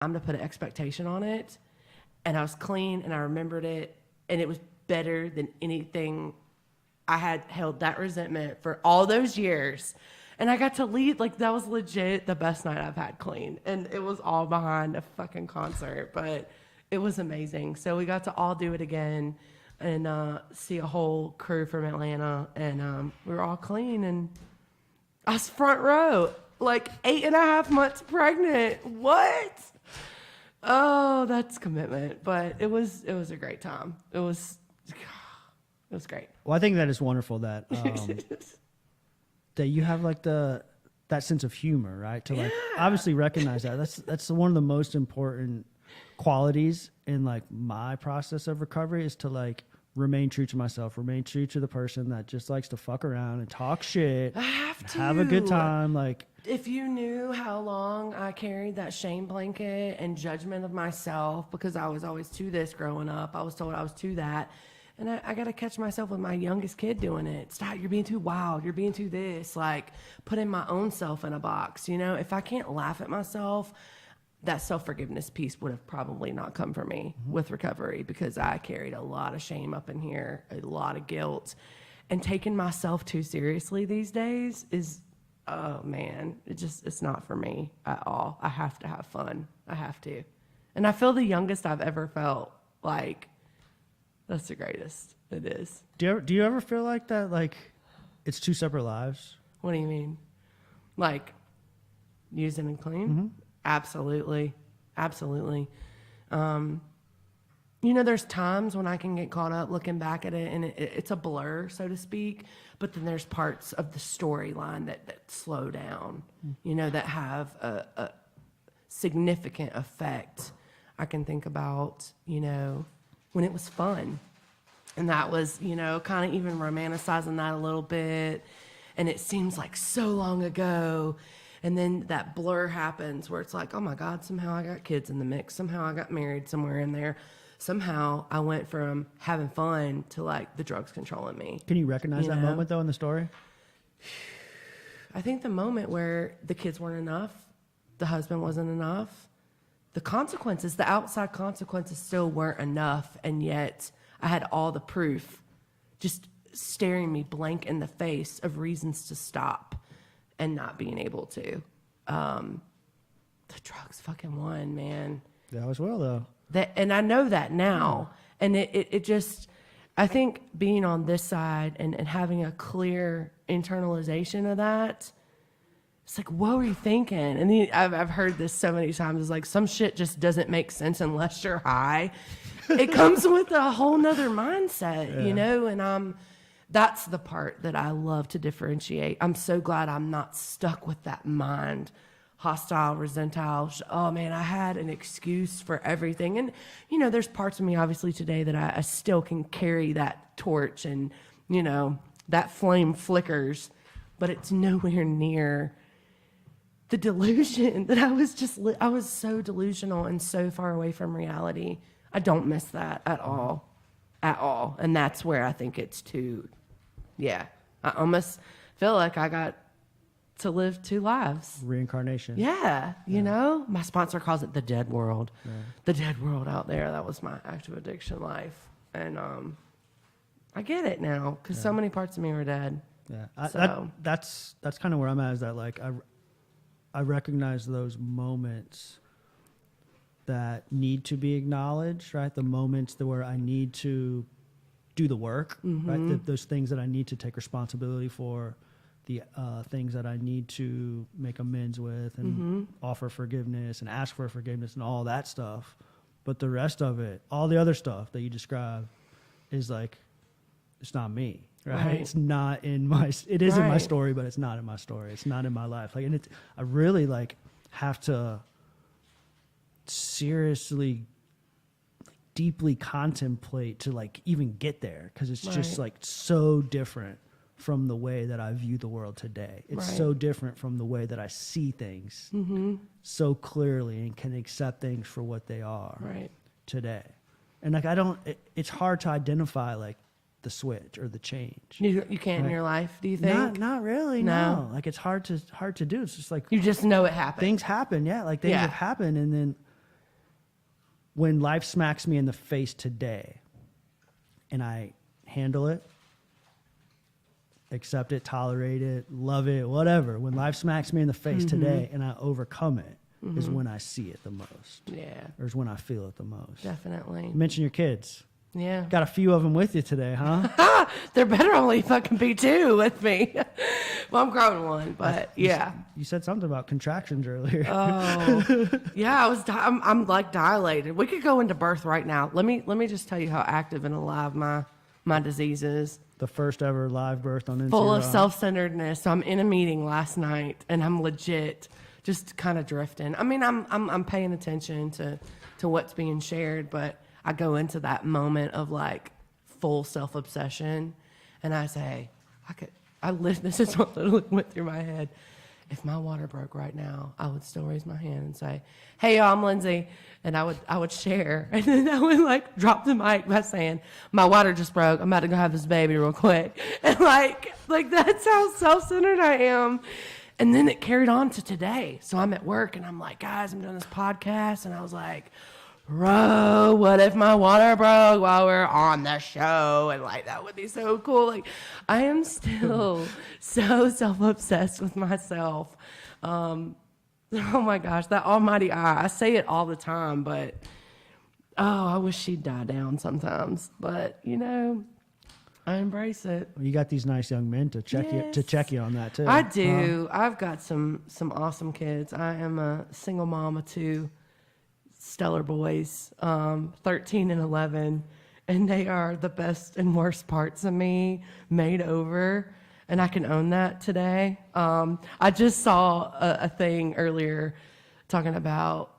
time to put an expectation on it. And I was clean and I remembered it. And it was better than anything. I had held that resentment for all those years. And I got to lead, like, that was legit the best night I've had clean. And it was all behind a fucking concert, but it was amazing. So we got to all do it again and see a whole crew from Atlanta. And we were all clean. And I was front row, like 8.5 months pregnant. What? Oh, that's commitment. But it was a great time. It was great. Well, I think that is wonderful that that you have like that sense of humor, right? To like obviously recognize that. That's one of the most important qualities in like my process of recovery is to like remain true to myself, remain true to the person that just likes to fuck around and talk shit. I have to have a good time. Like, if you knew how long I carried that shame blanket and judgment of myself, because I was always to this growing up. I was told I was to that. And I got to catch myself with my youngest kid doing it. Stop, you're being too wild. You're being too this. Like, putting my own self in a box. You know, if I can't laugh at myself, that self-forgiveness piece would have probably not come for me with recovery, because I carried a lot of shame up in here, a lot of guilt. And taking myself too seriously these days is, oh man, it's not for me at all. I have to have fun. I have to. And I feel the youngest I've ever felt. Like, that's the greatest. It is. do you ever feel like that? Like, it's two separate lives? What do you mean? Like, using and clean? Absolutely. Absolutely. You know, there's times when I can get caught up looking back at it and it's a blur, so to speak. But then there's parts of the storyline that slow down, you know, that have a significant effect. I can think about, you know, when it was fun. And that was, you know, kind of even romanticizing that a little bit. And it seems like so long ago. And then that blur happens where it's like, oh my God, somehow I got kids in the mix. Somehow I got married somewhere in there. Somehow I went from having fun to like the drugs controlling me. Can you recognize that moment though in the story? I think the moment where the kids weren't enough, the husband wasn't enough, the consequences, the outside consequences still weren't enough. And yet I had all the proof just staring me blank in the face of reasons to stop and not being able to. The drugs fucking won, man. That was well though. And I know that now. And it just, I think being on this side and having a clear internalization of that, it's like, what were you thinking? And I've heard this so many times. It's like, some shit just doesn't make sense unless you're high. It comes with a whole nother mindset, you know? And that's the part that I love to differentiate. I'm so glad I'm not stuck with that mind. Hostile, resentile. Oh man, I had an excuse for everything. And, you know, there's parts of me obviously today that I still can carry that torch and, you know, that flame flickers, but it's nowhere near the delusion that I was so delusional and so far away from reality. I don't miss that at all. And that's where I think it's too, I almost feel like I got to live two lives. Reincarnation. Yeah. You know, my sponsor calls it the dead world. Yeah. The dead world out there. That was my active addiction life. And I get it now because so many parts of me were dead. Yeah. That's kind of where I'm at, is that like I recognize those moments that need to be acknowledged, right? The moments where I need to do the work, right? Those things that I need to take responsibility for, the things that I need to make amends with and offer forgiveness and ask for forgiveness and all that stuff. But the rest of it, all the other stuff that you describe, is like, it's not me, right? It's not in my, it is in my story, but it's not in my story. It's not in my life. Like, and I really like have to seriously, deeply contemplate to like even get there, because it's just like so different from the way that I view the world today. It's so different from the way that I see things so clearly and can accept things for what they are today. And like, it's hard to identify like the switch or the change. You can't in your life, do you think? Not really, no. Like, it's hard to do. It's just like, you just know it happened. Things happen, like things have happened, and then when life smacks me in the face today and I handle it, accept it, tolerate it, love it, whatever. When life smacks me in the face today and I overcome it is when I see it the most. Yeah. Or is when I feel it the most. Definitely. You mentioned your kids. Yeah. Got a few of them with you today, huh? There better only fucking be 2 with me. Well, I'm growing one, but yeah. You said something about contractions earlier. Oh, yeah. I'm like dilated. We could go into birth right now. Let me just tell you how active and alive my disease is. The first ever live birth on Instagram. Full of self-centeredness. So I'm in a meeting last night, and I'm legit just kind of drifting. I mean, I'm paying attention to what's being shared, but I go into that moment of like full self-obsession, and I say, this is what literally went through my head. If my water broke right now, I would still raise my hand and say, "Hey, y'all, I'm Lindsay," and I would share, and then I would like drop the mic by saying, "My water just broke. I'm about to go have this baby real quick," and like that's how self-centered I am. And then it carried on to today. So I'm at work, and I'm like, "Guys, I'm doing this podcast," and I was like, "Bro, what if my water broke while we're on the show?" And like, that would be so cool. Like, I am still so self-obsessed with myself. Oh my gosh, that almighty I say it all the time, but I wish she'd die down sometimes. But I embrace it. Well, you got these nice young men to check you on that too. I do. I've got some awesome kids. I am a single mom of 2 stellar boys, 13 and 11, and they are the best and worst parts of me made over, and I can own that today. I just saw a thing earlier talking about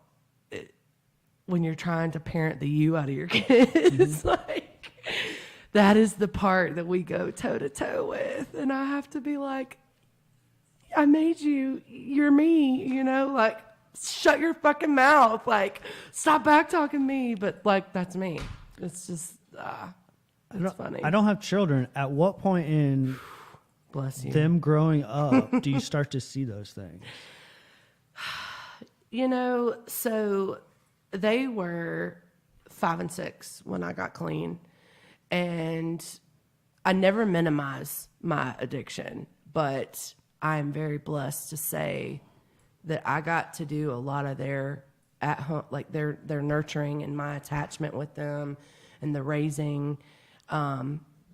when you're trying to parent the you out of your kids. Like, that is the part that we go toe to toe with, and I have to be like, I made you, you're me, like, shut your fucking mouth. Like, stop back talking me. But like, that's me. It's just, it's funny. I don't have children. At what point in Bless you. them growing up do you start to see those things? So they were 5 and 6 when I got clean, and I never minimize my addiction, but I am very blessed to say that I got to do a lot of their at home, like their nurturing and my attachment with them and the raising,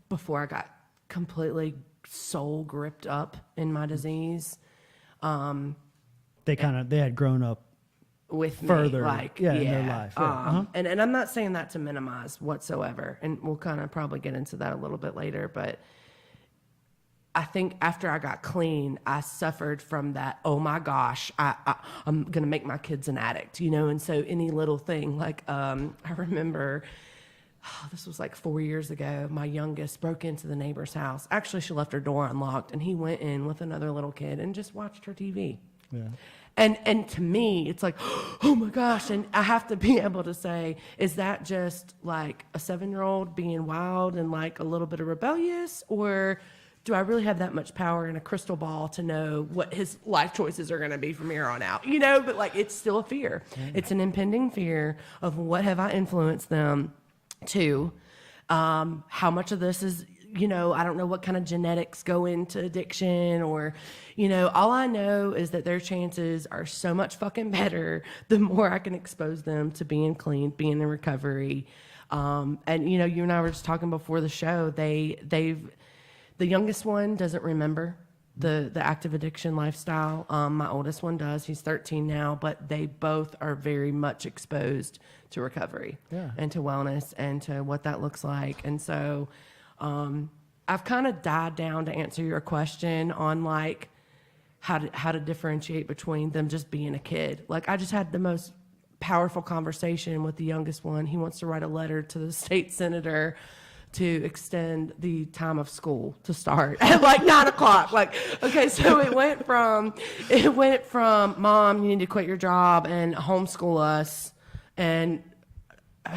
before I got completely soul gripped up in my disease. They had grown up with further, me, in their life. Yeah. And I'm not saying that to minimize whatsoever, and we'll kind of probably get into that a little bit later, but I think after I got clean, I suffered from that, oh my gosh, I'm going to make my kids an addict, and so any little thing, like I remember, this was like 4 years ago, my youngest broke into the neighbor's house. Actually, she left her door unlocked, and he went in with another little kid and just watched her TV. Yeah. And to me, it's like, oh my gosh. And I have to be able to say, is that just like a 7-year-old being wild and like a little bit of rebellious? Or do I really have that much power in a crystal ball to know what his life choices are going to be from here on out? But like, it's still a fear. It's an impending fear of what have I influenced them to? How much of this is, I don't know what kind of genetics go into addiction, or, all I know is that their chances are so much fucking better the more I can expose them to being clean, being in recovery. And, you and I were just talking before the show, the youngest one doesn't remember the active addiction lifestyle. My oldest one does. He's 13 now, but they both are very much exposed to recovery and to wellness and to what that looks like. And so, I've kind of died down to answer your question on like how to differentiate between them just being a kid. Like, I just had the most powerful conversation with the youngest one. He wants to write a letter to the state senator to extend the time of school to start at like 9:00. Like, okay, so it went from Mom, you need to quit your job and homeschool us, and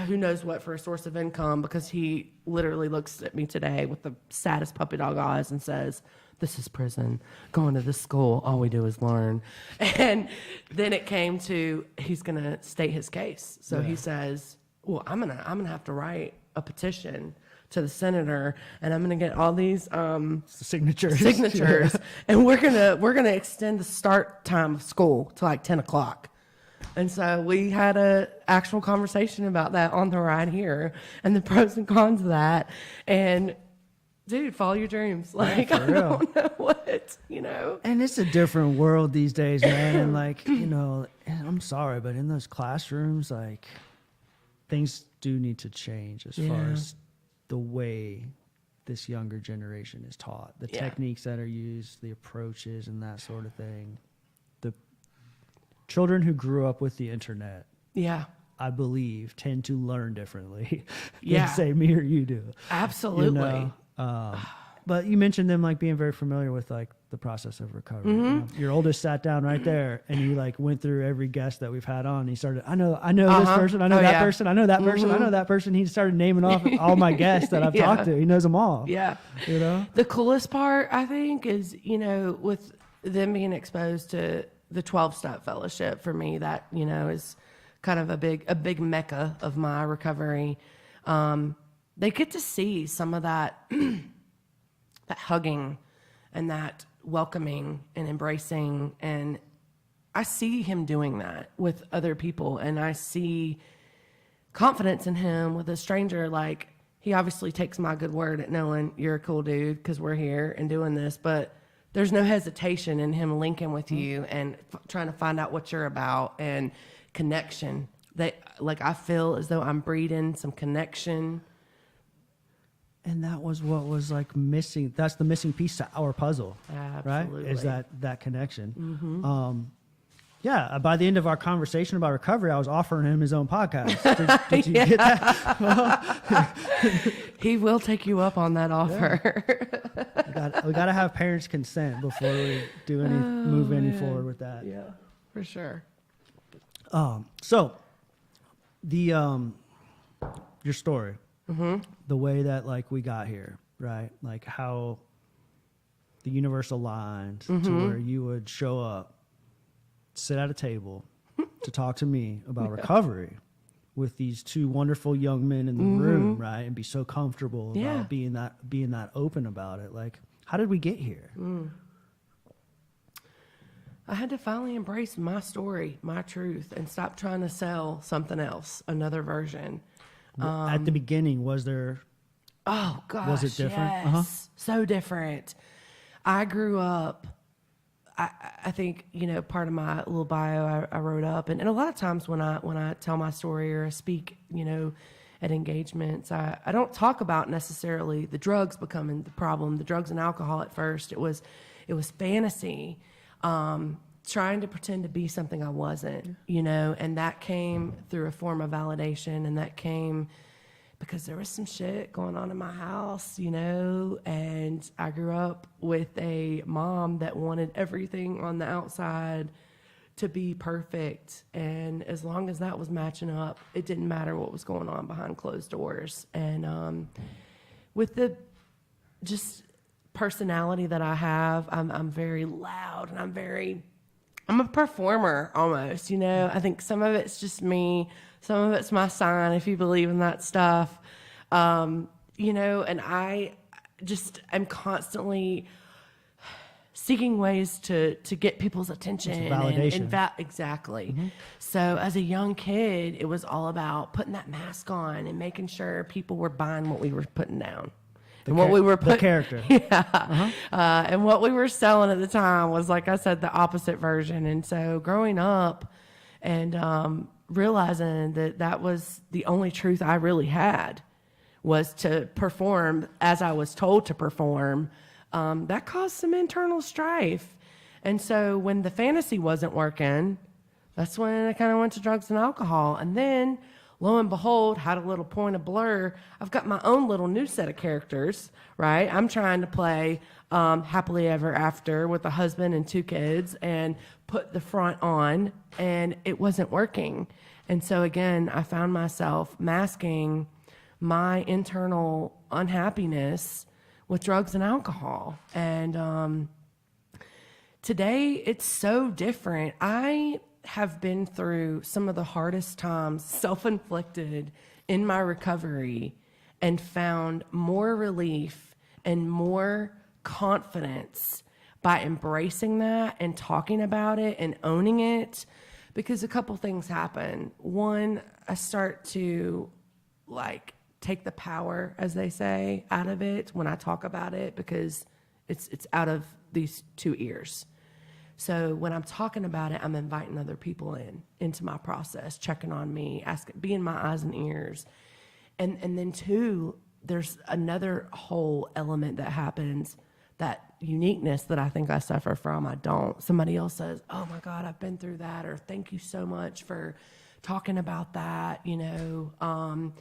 who knows what for a source of income, because he literally looks at me today with the saddest puppy dog eyes and says, "This is prison. Going to this school, all we do is learn." And then it came to, he's going to state his case. So he says, well, I'm gonna have to write a petition to the senator, and I'm gonna get all these signatures, and we're gonna extend the start time of school to like 10 o'clock. And so we had a actual conversation about that on the ride here, and the pros and cons of that. And dude, follow your dreams. Like, I don't know what, And it's a different world these days, man. And like, and I'm sorry, but in those classrooms, like, things do need to change as far as the way this younger generation is taught, the techniques that are used, the approaches, and that sort of thing. The children who grew up with the internet, I believe, tend to learn differently than, say, me or you do. Absolutely. But you mentioned them like being very familiar with like the process of recovery. Your oldest sat down right there, and he like went through every guest that we've had on. He started, I know this person, I know that person, I know that person, I know that person. He started naming off all my guests that I've talked to. He knows them all. Yeah. The coolest part, I think, is, with them being exposed to the 12-step fellowship, for me, that, is kind of a big mecca of my recovery. They get to see some of that, that hugging and that welcoming and embracing. And I see him doing that with other people. And I see confidence in him with a stranger. Like, he obviously takes my good word at knowing you're a cool dude because we're here and doing this. But there's no hesitation in him linking with you and trying to find out what you're about and connection. I feel as though I'm breeding some connection. And that was what was like missing. That's the missing piece to our puzzle, Absolutely. Right? Is that connection. By the end of our conversation about recovery, I was offering him his own podcast. Did you get that? He will take you up on that offer. We got to have parents' consent before we do move any forward with that. Yeah, for sure. So the your story. The way that like we got here, right? Like how the universe aligned to where you would show up, sit at a table to talk to me about recovery with these two wonderful young men in the room, right? And be so comfortable about being that open about it. Like, how did we get here? I had to finally embrace my story, my truth, and stop trying to sell something else, another version. At the beginning, was there? Oh gosh, was it different? Yes, so different. I grew up. I think part of my little bio I wrote up, and a lot of times when I tell my story or I speak, at engagements, I don't talk about necessarily the drugs becoming the problem, the drugs and alcohol at first. It was fantasy, trying to pretend to be something I wasn't, and that came through a form of validation, and that came because there was some shit going on in my house, and I grew up with a mom that wanted everything on the outside to be perfect. And as long as that was matching up, it didn't matter what was going on behind closed doors. And with the just personality that I have, I'm very loud, and I'm a performer almost, I think some of it's just me, some of it's my sign, if you believe in that stuff. And I just am constantly seeking ways to get people's attention. It's validation. Exactly. So as a young kid, it was all about putting that mask on and making sure people were buying what we were putting down. And what we were the character. And what we were selling at the time was, like I said, the opposite version. And so growing up and realizing that was the only truth I really had, was to perform as I was told to perform, that caused some internal strife. And so when the fantasy wasn't working, that's when I kind of went to drugs and alcohol. And then, lo and behold, had a little point of blur. I've got my own little new set of characters, right? I'm trying to play happily ever after with a husband and 2 kids and put the front on, and it wasn't working. And so again, I found myself masking my internal unhappiness with drugs and alcohol. And today it's so different. I have been through some of the hardest times, self-inflicted, in my recovery, and found more relief and more confidence by embracing that and talking about it and owning it. Because a couple things happen. One, I start to like take the power, as they say, out of it when I talk about it, because it's out of these two ears. So when I'm talking about it, I'm inviting other people into my process, checking on me, being my eyes and ears. And then two, there's another whole element that happens, that uniqueness that I think I suffer from, I don't. Somebody else says, oh my God, I've been through that, or thank you so much for talking about that, you know.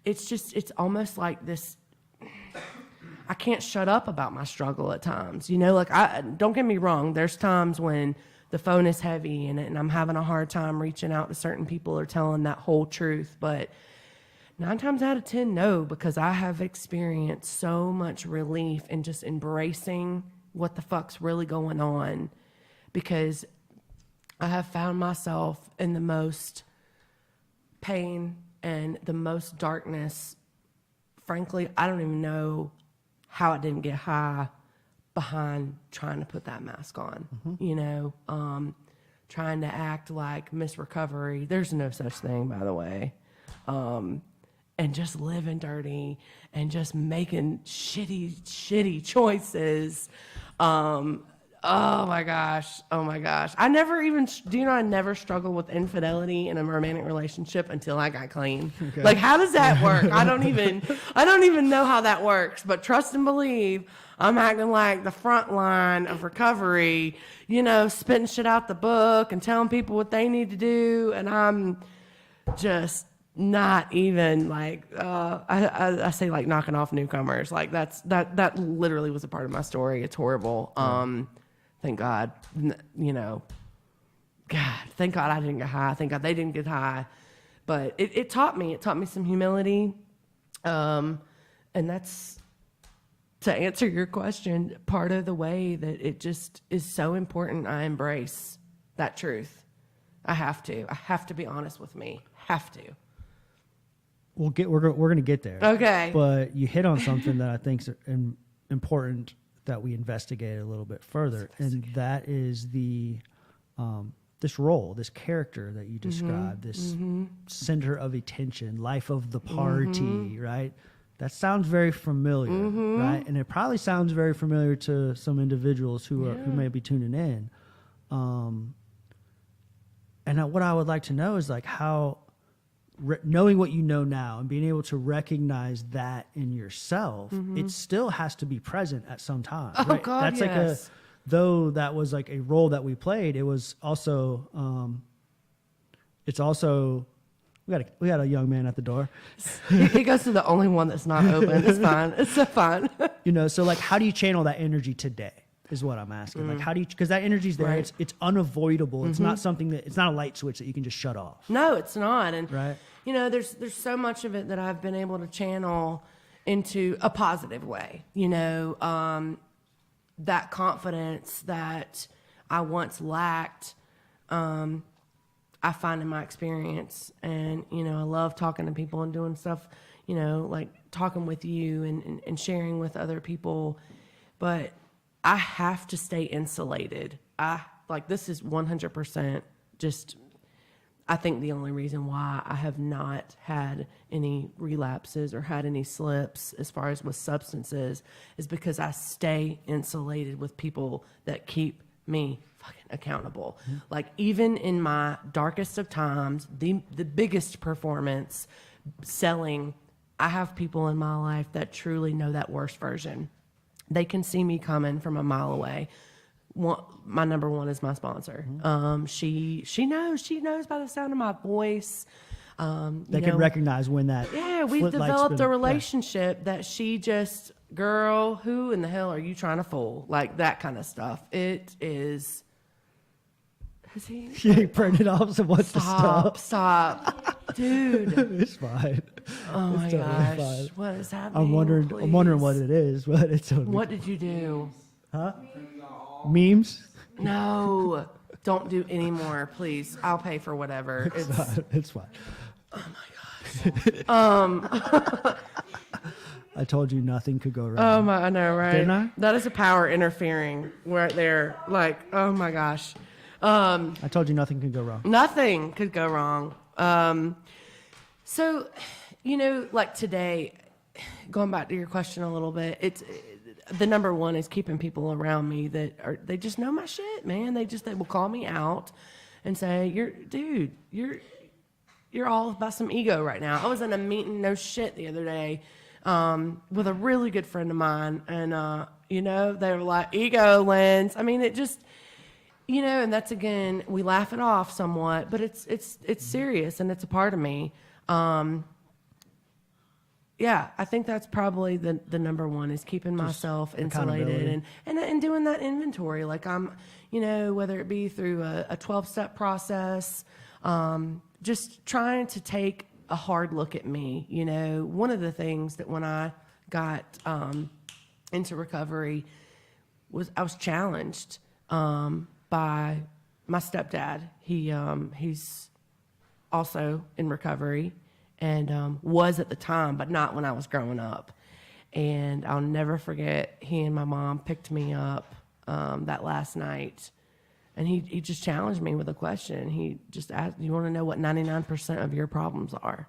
It's almost like this, I can't shut up about my struggle at times, you know, like don't get me wrong. There's times when the phone is heavy and I'm having a hard time reaching out to certain people or telling that whole truth, but 9 times out of 10, no, because I have experienced so much relief in just embracing what the fuck's really going on, because I have found myself in the most pain and the most darkness. Frankly, I don't even know how I didn't get high behind trying to put that mask on, you know, trying to act like Miss Recovery. There's no such thing, by the way. And just living dirty and just making shitty choices. Oh my gosh. I never struggled with infidelity in a romantic relationship until I got clean. Okay. Like, how does that work? I don't even know how that works, but trust and believe I'm acting like the front line of recovery, you know, spitting shit out the book and telling people what they need to do. And I'm just not even like, I say like knocking off newcomers. Like that literally was a part of my story. It's horrible. Thank God, you know, thank God I didn't get high. Thank God they didn't get high, but it taught me some humility. And that's, to answer your question, part of the way that it just is so important. I embrace that truth. I have to be honest with me. Have to. We're going to get there. Okay. But you hit on something that I think is important that we investigate a little bit further, and that is the this role, this character that you described, this center of attention, life of the party, right? That sounds very familiar, right? And it probably sounds very familiar to some individuals who may be tuning in. And what I would like to know is like how, knowing what you know now and being able to recognize that in yourself, it still has to be present at some time. Oh, right? God, that's yes. Though that was like a role that we played, it was also, it's also, we got a young man at the door. He goes to the only one that's not open. It's fine. It's so fine. You know, so like, how do you channel that energy today? Is what I'm asking. Like, how do you? Because that energy's there. Right. It's unavoidable. It's not something that. It's not a light switch that you can just shut off. No, it's not. And right. You know, there's so much of it that I've been able to channel into a positive way. You know, that confidence that I once lacked, I find in my experience. And, you know, I love talking to people and doing stuff, you know, like talking with you and sharing with other people. But I have to stay insulated. This is 100% just, I think the only reason why I have not had any relapses or had any slips as far as with substances is because I stay insulated with people that keep me fucking accountable. Like, even in my darkest of times, the biggest performance, selling, I have people in my life that truly know that worst version. They can see me coming from a mile away. My number one is my sponsor. She knows by the sound of my voice. They can recognize when that. Yeah, we've developed a relationship that she just, girl, who in the hell are you trying to fool? Like, that kind of stuff. It is. Is he? He printed off some what's the stuff. Stop, dude. It's fine. Oh it's my gosh, fine. what is happening? I'm wondering what it is, but it's. What did you do? Huh? Memes? No. Don't do any more, please. I'll pay for whatever. It's fine. Oh my gosh. I told you nothing could go wrong. Oh my, I know, right? Didn't I? That is a power interfering right there. Like, oh my gosh. I told you nothing could go wrong. Nothing could go wrong. So, like today, going back to your question a little bit, it's the number one is keeping people around me they just know my shit, man. They will call me out and say, you're all about some ego right now. I was in a meeting, no shit, the other day, with a really good friend of mine, and they were like, ego, Linz. I mean, it just, and that's, again, we laugh it off somewhat, but it's serious, and it's a part of me. Yeah, I think that's probably the number one is keeping myself insulated and doing that inventory. Like I'm, whether it be through a 12-step process, just trying to take a hard look at me. One of the things that when I got into recovery was I was challenged by my stepdad. He's also in recovery. And was at the time, but not when I was growing up. And I'll never forget, he and my mom picked me up that last night. And he just challenged me with a question. He just asked, you want to know what 99% of your problems are?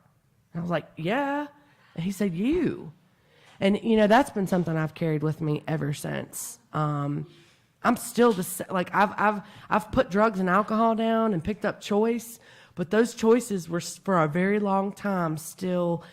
And I was like, yeah. And he said, you. And, that's been something I've carried with me ever since. I'm still I've put drugs and alcohol down and picked up choice. But those choices were for a very long time still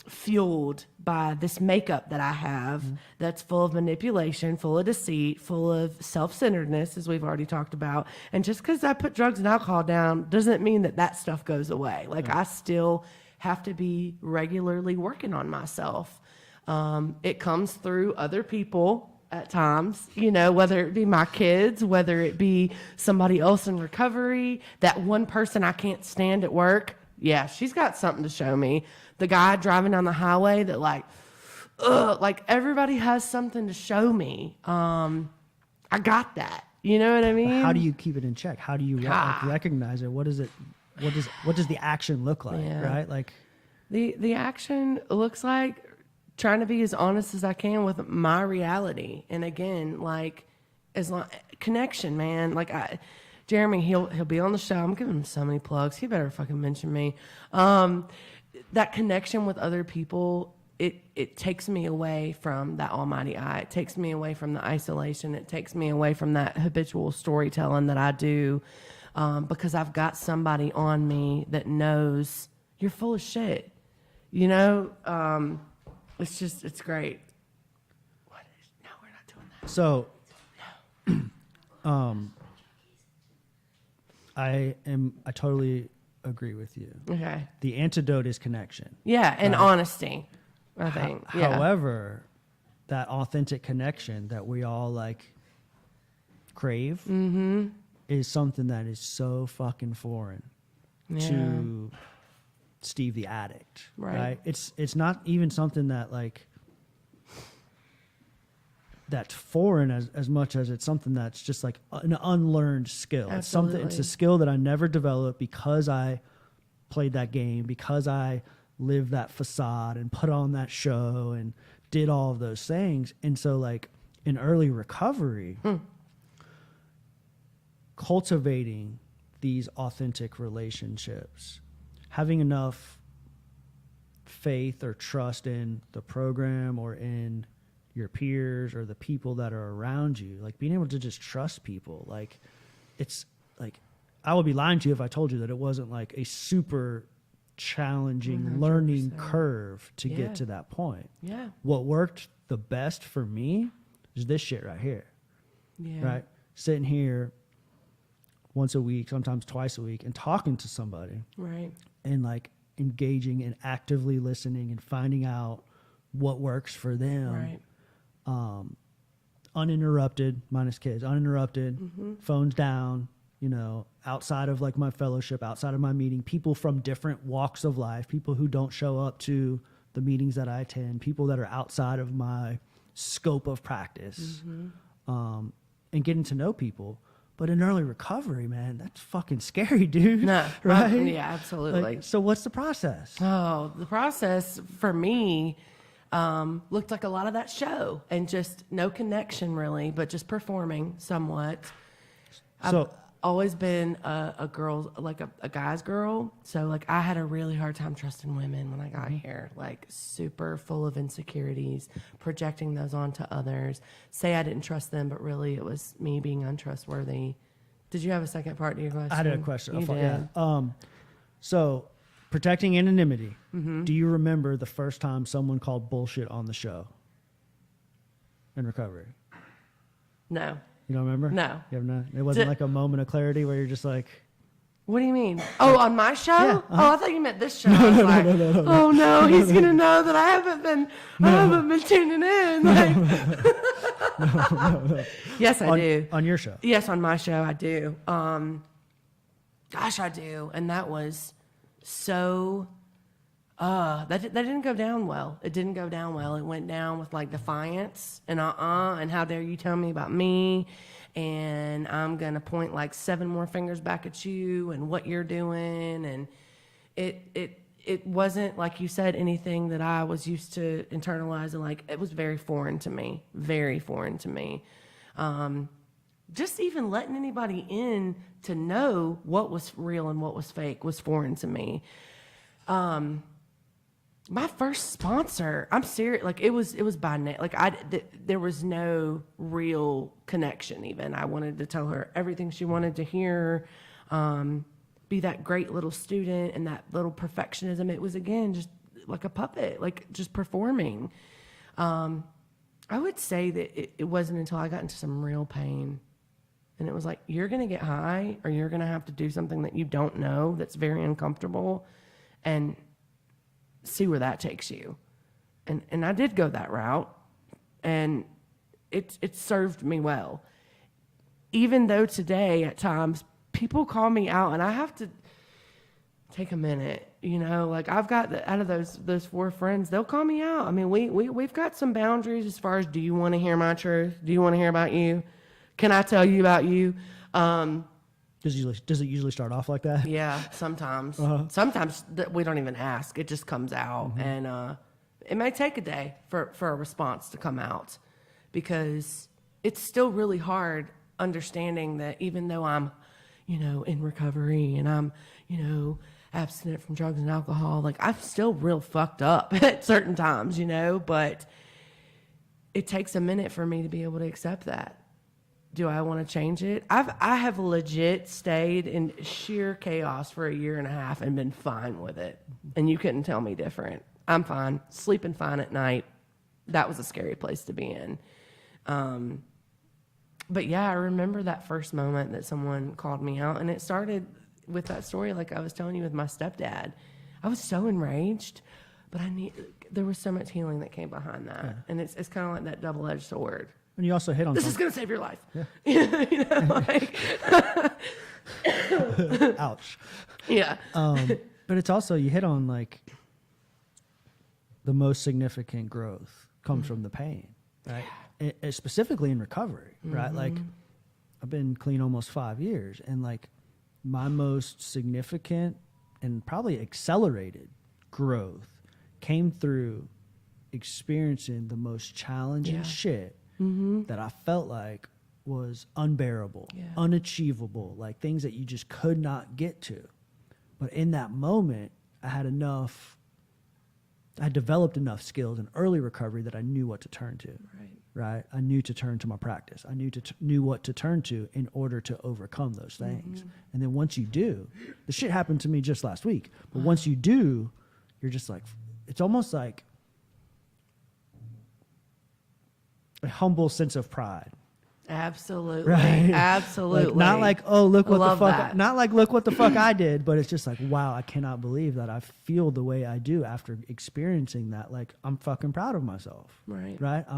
fueled by this makeup that I have that's full of manipulation, full of deceit, full of self-centeredness, as we've already talked about. And just because I put drugs and alcohol down doesn't mean that stuff goes away. I still have to be regularly working on myself. It comes through other people at times, whether it be my kids, whether it be somebody else in recovery, that one person I can't stand at work. Yeah, she's got something to show me. The guy driving down the highway that everybody has something to show me. I got that. You know what I mean? But how do you keep it in check? How do you recognize it? What does the action look like? Yeah. Right? Like the action looks like trying to be as honest as I can with my reality. And again, connection, man. Jeremy, he'll be on the show. I'm giving him so many plugs. He better fucking mention me. That connection with other people, it takes me away from that almighty I. It takes me away from the isolation. It takes me away from that habitual storytelling that I do, because I've got somebody on me that knows you're full of shit. It's great. No, we're not doing that. So, I totally agree with you. Okay. The antidote is connection. Yeah, and honesty, I think. However, that authentic connection that we all crave is something that is so fucking foreign to Steve the addict, right? It's not even something that that's foreign as much as it's something that's just an unlearned skill. Absolutely. It's a skill that I never developed because I played that game, because I lived that facade and put on that show and did all of those things. And so in early recovery, cultivating these authentic relationships, having enough faith or trust in the program or in your peers or the people that are around you, being able to just trust people. I would be lying to you if I told you that it wasn't a super challenging 100%. Learning curve to get to that point. Yeah. What worked the best for me is this shit right here. Yeah. Right? Sitting here once a week, sometimes twice a week, and talking to somebody. Right. And engaging and actively listening and finding out what works for them. Right. Uninterrupted, minus kids, uninterrupted, phones down, outside of my fellowship, outside of my meeting, people from different walks of life, people who don't show up to the meetings that I attend, people that are outside of my scope of practice, and getting to know people. But in early recovery, man, that's fucking scary, dude. No, right? Yeah, absolutely. Like, so what's the process? Oh, the process for me looked like a lot of that show and just no connection really, but just performing somewhat. So I've always been a girl, like a guy's girl. So like I had a really hard time trusting women when I got here, like super full of insecurities, projecting those onto others. Say I didn't trust them, but really it was me being untrustworthy. Did you have a second part to your question? I had a question. You did. Yeah. So protecting anonymity. Mm-hmm. Do you remember the first time someone called bullshit on the show in recovery? No. You don't remember? No. You have not? It wasn't like a moment of clarity where you're just like, What do you mean? Oh, on my show? Yeah, uh-huh. Oh, I thought you meant this show. I was like, oh no, he's gonna know that I haven't been tuning in. Like, Yes, I do. On your show. Yes, on my show, I do. Gosh, I do. And that was so. That didn't go down well. It didn't go down well. It went down with like defiance and and how dare you tell me about me, and I'm gonna point like 7 more fingers back at you and what you're doing, and it wasn't, like you said, anything that I was used to internalizing. Like it was very foreign to me, very foreign to me. Just even letting anybody in to know what was real and what was fake was foreign to me. My first sponsor, I'm serious. Like it was by name. Like there was no real connection. Even I wanted to tell her everything she wanted to hear, be that great little student and that little perfectionism. It was again just like a puppet, like just performing. I would say that it wasn't until I got into some real pain, and it was like, you're gonna get high, or you're gonna have to do something that you don't know that's very uncomfortable, and see where that takes you. And I did go that route, and it served me well. Even though today at times people call me out and I have to take a minute, like I've got out of those 4 friends, they'll call me out. I mean, we've got some boundaries as far as, do you want to hear my truth? Do you want to hear about you? Can I tell you about you? Does it usually start off like that? Yeah, sometimes. Uh-huh. Sometimes we don't even ask. It just comes out. Mm-hmm. And it may take a day for a response to come out, because it's still really hard understanding that even though I'm, in recovery and I'm, abstinent from drugs and alcohol, like I'm still real fucked up at certain times, but it takes a minute for me to be able to accept that. Do I want to change it? I have legit stayed in sheer chaos for 1.5 years and been fine with it. And you couldn't tell me different. I'm fine, sleeping fine at night. That was a scary place to be in. But yeah, I remember that first moment that someone called me out, and it started with that story like I was telling you with my stepdad. I was so enraged, but there was so much healing that came behind that. Yeah. And it's kind of like that double-edged sword. And you also hit on this is going to save your life. Yeah. Like ouch. Yeah. But it's also, you hit on like the most significant growth comes from the pain, right? Specifically in recovery, right? Like I've been clean almost 5 years, and like my most significant and probably accelerated growth came through experiencing the most challenging shit that I felt like was unbearable, unachievable, like things that you just could not get to. But in that moment, I developed enough skills in early recovery that I knew what to turn to. Right? I knew to turn to my practice. I knew what to turn to in order to overcome those things. And then once you do, the shit happened to me just last week. But once you do, you're just like, it's almost like a humble sense of pride. Absolutely. Right? Absolutely. Like, not like, oh, look what Love the fuck, that. not like, look what the fuck I did, but it's just like, wow, I cannot believe that I feel the way I do after experiencing that. Like, I'm fucking proud of myself. Right?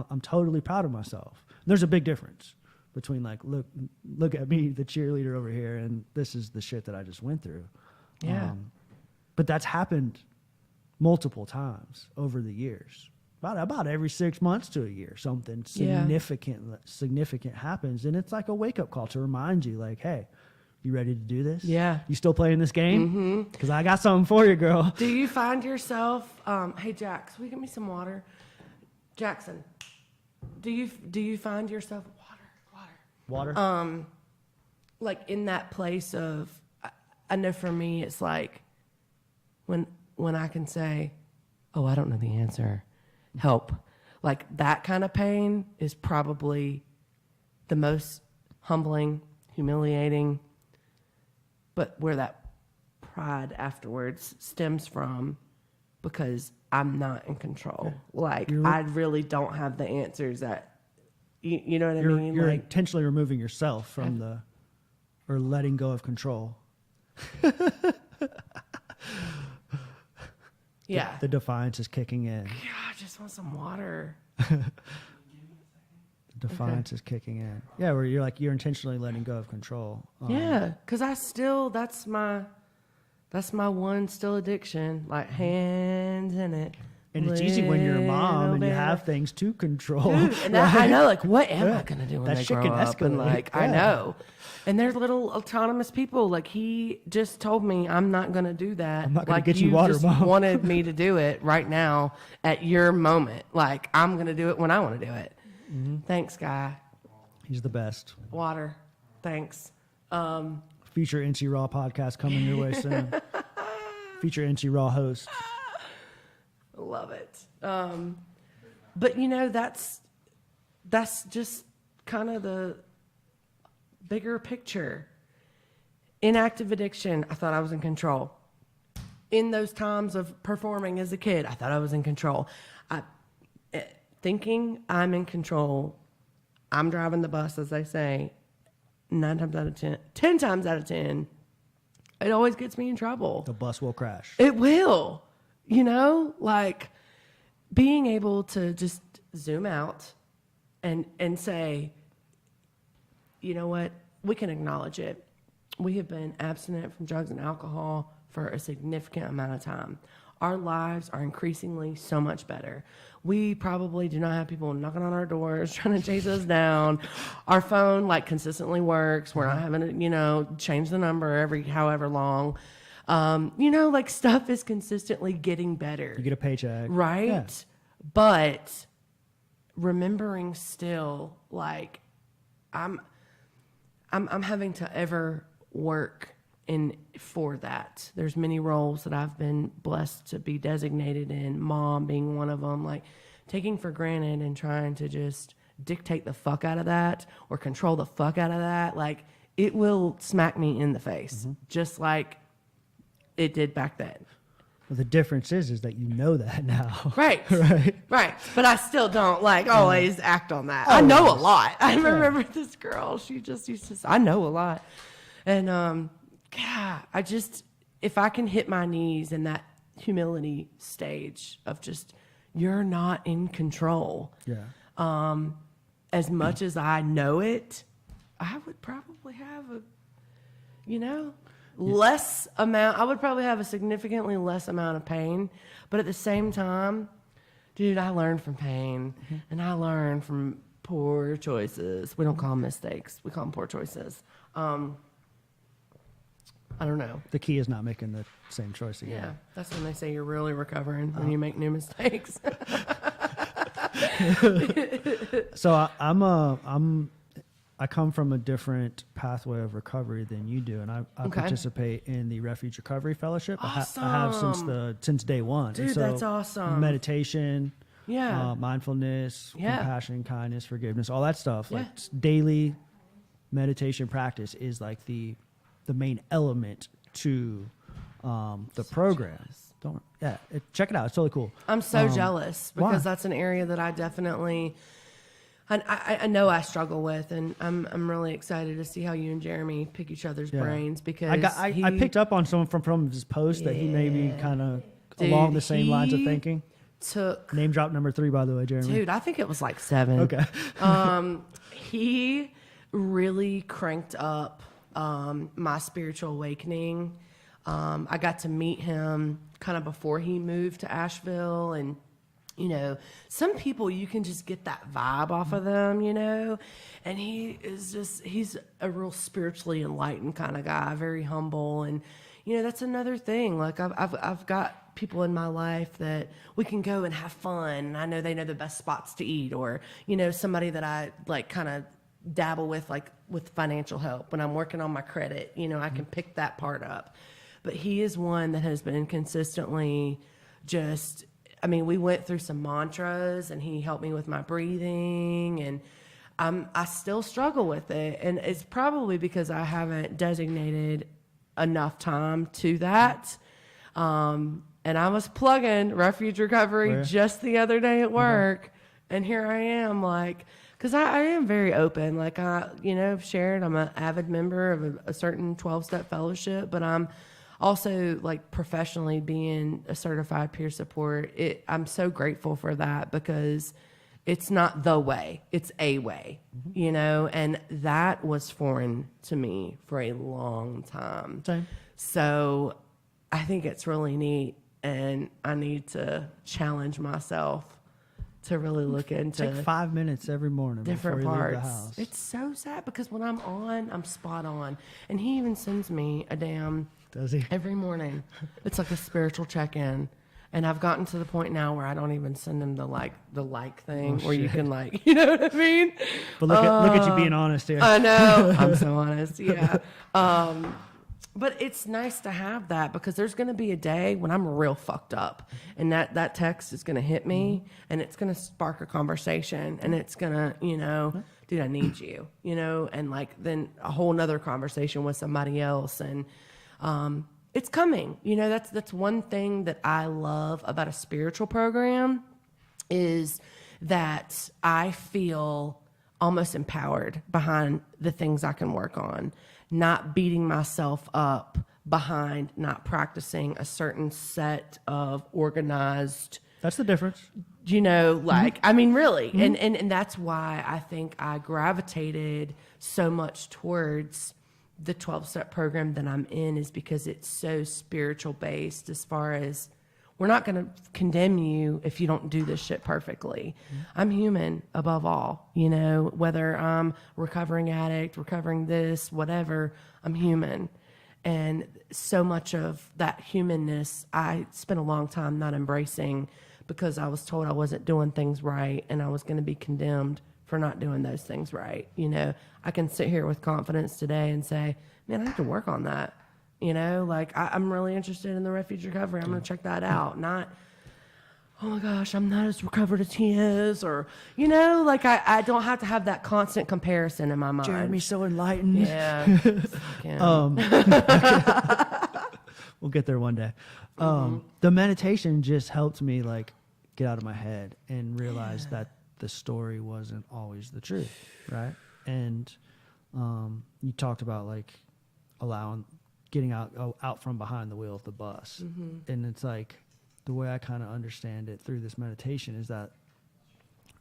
I'm totally proud of myself. There's a big difference between like, look at me, the cheerleader over here, and this is the shit that I just went through. Yeah. But that's happened multiple times over the years. about every 6 months to a year, something significant happens, and it's like a wake up call to remind you, like, hey, you ready to do this? Yeah. You still playing this game? Because I got something for you, girl. Do you find yourself? Hey, Jax, will you get me some water? Jackson, do you find yourself Water. like in that place of? I know for me, it's like when I can say, "Oh, I don't know the answer. Help." Like that kind of pain is probably the most humbling, humiliating, but where that pride afterwards stems from, because I'm not in control. Like I really don't have the answers that you know what I mean? You're like intentionally removing yourself from or letting go of control. yeah. The defiance is kicking in. God, I just want some water. Defiance is kicking in. Yeah, where you're intentionally letting go of control. Yeah, because that's my one still addiction, like hands in it. And it's easy when you're a mom Little and you bit. have things to control. Dude, and that, I know, like, what am I gonna do when That they shit grow can up? And escalate. like, I Yeah. know, and they're little autonomous people. Like he just told me, I'm not gonna do that. I'm not gonna like get you water, just Mom. wanted me to do it right now at your moment. Like I'm gonna do it when I want to do it. Thanks, guy. He's the best. Water. Thanks. Feature NC Raw podcast coming your way soon. Feature NC Raw host. Love it. But you know, that's just kind of the bigger picture. Inactive addiction, I thought I was in control. In those times of performing as a kid, I thought I was in control. Thinking I'm in control, I'm driving the bus, as they say, 9 times out of 10, 10 times out of 10, it always gets me in trouble. The bus will crash. It will, like being able to just zoom out and say, you know what, we can acknowledge it. We have been abstinent from drugs and alcohol for a significant amount of time. Our lives are increasingly so much better. We probably do not have people knocking on our doors trying to chase us down. Our phone consistently works. We're not having to, change the number every however long. Stuff is consistently getting better. You get a paycheck. Right? Yeah. But remembering still, I'm having to ever work for that. There's many roles that I've been blessed to be designated in, mom being one of them, taking for granted and trying to just dictate the fuck out of that or control the fuck out of that. It will smack me in the face, just like it did back then. Well, the difference is that you know that now. Right. Right. But I still don't always act on that. Always. I know a lot. I remember this girl, she just used to say, I know a lot. And, God, if I can hit my knees in that humility stage of just, you're not in control. Yeah. As much as I know it, I would probably have less amount. I would probably have a significantly less amount of pain. But at the same time, dude, I learned from pain and I learned from poor choices. We don't call them mistakes. We call them poor choices. I don't know. The key is not making the same choice again. Yeah, that's when they say you're really recovering, when you make new mistakes. So I come from a different pathway of recovery than you do, and I participate in the Refuge Recovery Fellowship. Awesome. I have since day one. Dude, And so that's awesome. Meditation, Yeah. mindfulness, Yeah. compassion, kindness, forgiveness, all that stuff. Yeah. Daily meditation practice is the main element to the program. Check it out. It's totally cool. I'm so jealous because why? that's an area that I definitely, I know I struggle with, and I'm really excited to see how you and Jeremy pick each other's brains, because I picked up on someone from his post that he may be kind of along the same lines of thinking. Name drop number 3, by the way, Jeremy. Dude, I think it was 7. Okay. He really cranked up my spiritual awakening. I got to meet him kind of before he moved to Asheville, and you know, some people you can just get that vibe off of them, you know, and he's a real spiritually enlightened kind of guy, very humble. And, you know, that's another thing. Like I've got people in my life that we can go and have fun. And I know they know the best spots to eat, or, you know, somebody that I like kind of dabble with, like with financial help when I'm working on my credit, you know, I can pick that part up. But he is one that has been consistently just, I mean, we went through some mantras and he helped me with my breathing, and I still struggle with it. And it's probably because I haven't designated enough time to that. And I was plugging Refuge Recovery just the other day at work. And here I am, like, because I am very open. Like, you know, shared, I'm an avid member of a certain 12-step fellowship, but I'm also, like, professionally being a certified peer support. I'm so grateful for that, because it's not the way, it's a way, you know, and that was foreign to me for a long time. Same. So I think it's really neat, and I need to challenge myself to really look into Take 5 minutes every morning different before you parts. leave the house. It's so sad, because when I'm on, I'm spot on. And he even sends me a damn Does he? every morning. It's like a spiritual check-in. And I've gotten to the point now where I don't even send him the like thing where you can, like, you know what I mean? But look at you being honest here. I know. I'm so honest. Yeah. But it's nice to have that, because there's going to be a day when I'm real fucked up, and that text is going to hit me, and it's going to spark a conversation, and it's going to, you know, dude, I need you, you know, and like then a whole nother conversation with somebody else. And it's coming, you know. That's one thing that I love about a spiritual program, is that I feel almost empowered behind the things I can work on, not beating myself up behind not practicing a certain set of organized, That's the difference. you know, like, I mean, really. And that's why I think I gravitated so much towards the 12-step program that I'm in, is because it's so spiritual based, as far as we're not going to condemn you if you don't do this shit perfectly. I'm human above all, you know, whether I'm recovering addict, recovering this, whatever, I'm human. And so much of that humanness, I spent a long time not embracing, because I was told I wasn't doing things right, and I was going to be condemned for not doing those things right. You know, I can sit here with confidence today and say, man, I have to work on that. You know, like, I'm really interested in the Refuge Recovery. I'm going to check that out. Not, oh my gosh, I'm not as recovered as he is, or, you know, like, I don't have to have that constant comparison in my mind. Jeremy's so enlightened. Yeah. We'll get there one day. The meditation just helped me, like, get out of my head and realize that the story wasn't always the truth, right? And you talked about, like, getting out from behind the wheel of the bus. And it's like, the way I kind of understand it through this meditation is that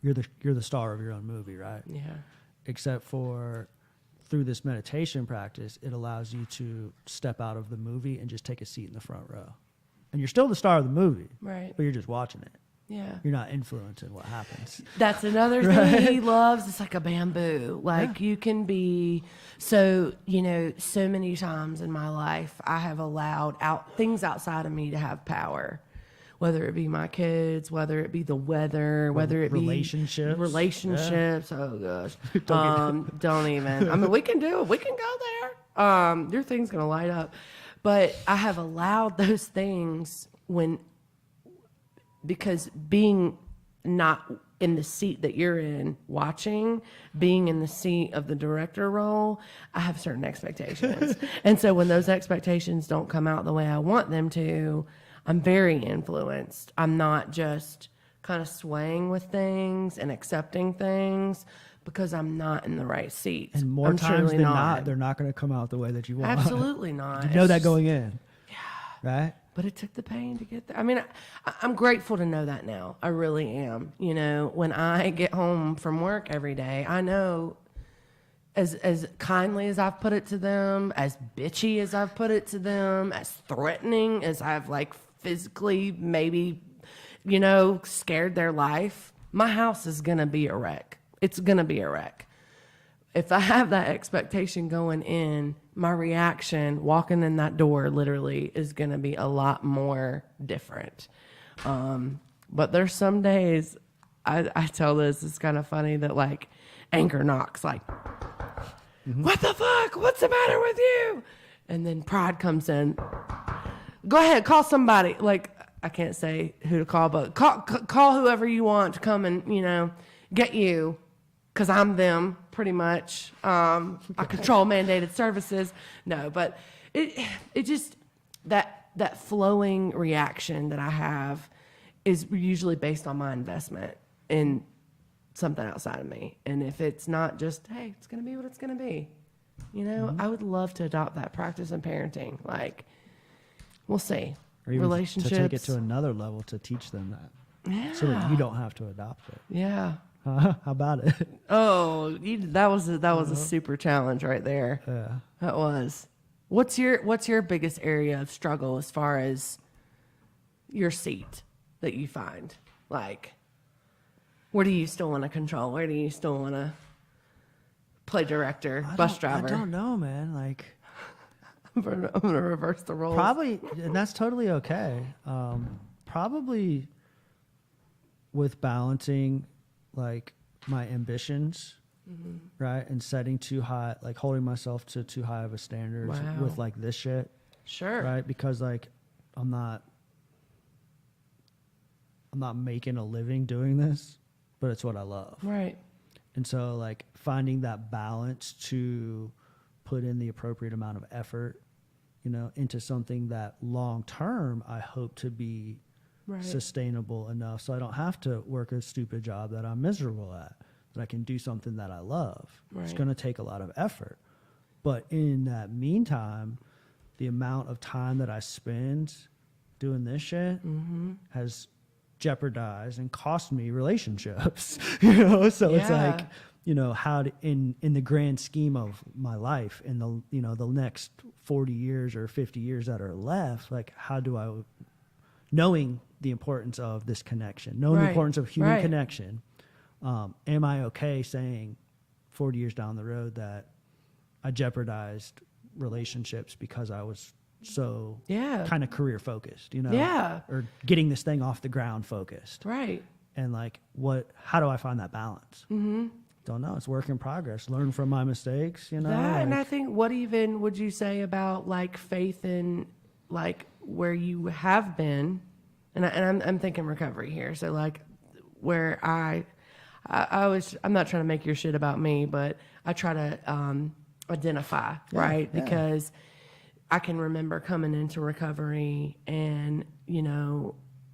you're the star of your own movie, right? Yeah. Except for through this meditation practice, it allows you to step out of the movie and just take a seat in the front row. And you're still the star of the movie, Right. but you're just watching it. Yeah. You're not influencing what happens. That's another thing he loves. It's like a bamboo. Like, you can be, so, you know, so many times in my life, I have allowed things outside of me to have power, whether it be my kids, whether it be the weather, whether it be relationships. Oh gosh. Don't even. I mean, we can do it. We can go there. Your thing's going to light up. But I have allowed those things because being not in the seat that you're in watching, being in the seat of the director role, I have certain expectations. And so when those expectations don't come out the way I want them to, I'm very influenced. I'm not just kind of swaying with things and accepting things because I'm not in the right seat. And more I'm times truly than not, they're not going to come out the way that you want. Absolutely not. You know that It's going in. Yeah. Right? But it took the pain to get there. I mean, I'm grateful to know that now. I really am. You know, when I get home from work every day, I know as kindly as I've put it to them, as bitchy as I've put it to them, as threatening as I've, like, physically maybe scared their life, my house is going to be a wreck. It's going to be a wreck. If I have that expectation going in, my reaction walking in that door literally is going to be a lot more different. But there's some days I tell this, it's kind of funny that like anger knocks, like, what the fuck? What's the matter with you? And then pride comes in. Go ahead, call somebody. Like, I can't say who to call, but call whoever you want to come and, get you, because I'm them, pretty much. I control mandated services. No, but it just, that flowing reaction that I have is usually based on my investment in something outside of me. And if it's not just, hey, it's going to be what it's going to be, I would love to adopt that practice in parenting. Like, we'll see. Or even Relationships. to take it to another level to teach them that. Yeah. So that you don't have to adopt it. Yeah. How about it? Oh, that was a super challenge right there. Yeah. That was. What's your biggest area of struggle as far as your seat that you find? Like, where do you still want to control? Where do you still want to play director, bus driver? I don't know, man. Like, I'm gonna reverse the roles. probably, and that's totally okay. Probably with balancing like my ambitions, right, and setting too high, like holding myself to too high of a standard Wow. with like this shit, Sure. right? Because like I'm not making a living doing this, but it's what I love. Right. And so like finding that balance to put in the appropriate amount of effort, into something that long term I hope to be Right. sustainable enough so I don't have to work a stupid job that I'm miserable at, that I can do something that I love. It's Right. going to take a lot of effort. But in that meantime, the amount of time that I spend doing this shit has jeopardized and cost me relationships. So it's Yeah. like, how to, in the grand scheme of my life, in the next 40 years or 50 years that are left, like how do I, knowing the importance of this connection, knowing the Right. importance of human Right. connection, am I okay saying 40 years down the road that I jeopardized relationships because I was so Yeah. kind of career focused, Yeah. or getting this thing off the ground focused? Right. And like, how do I find that balance? Don't know. It's work in progress. Learn from my mistakes, That, and I think, what even would you say about like faith in like where you have been, and I'm thinking recovery here. So like where I'm not trying to make your shit about me, but I try to identify, right? Yeah. Because I can remember coming into recovery and,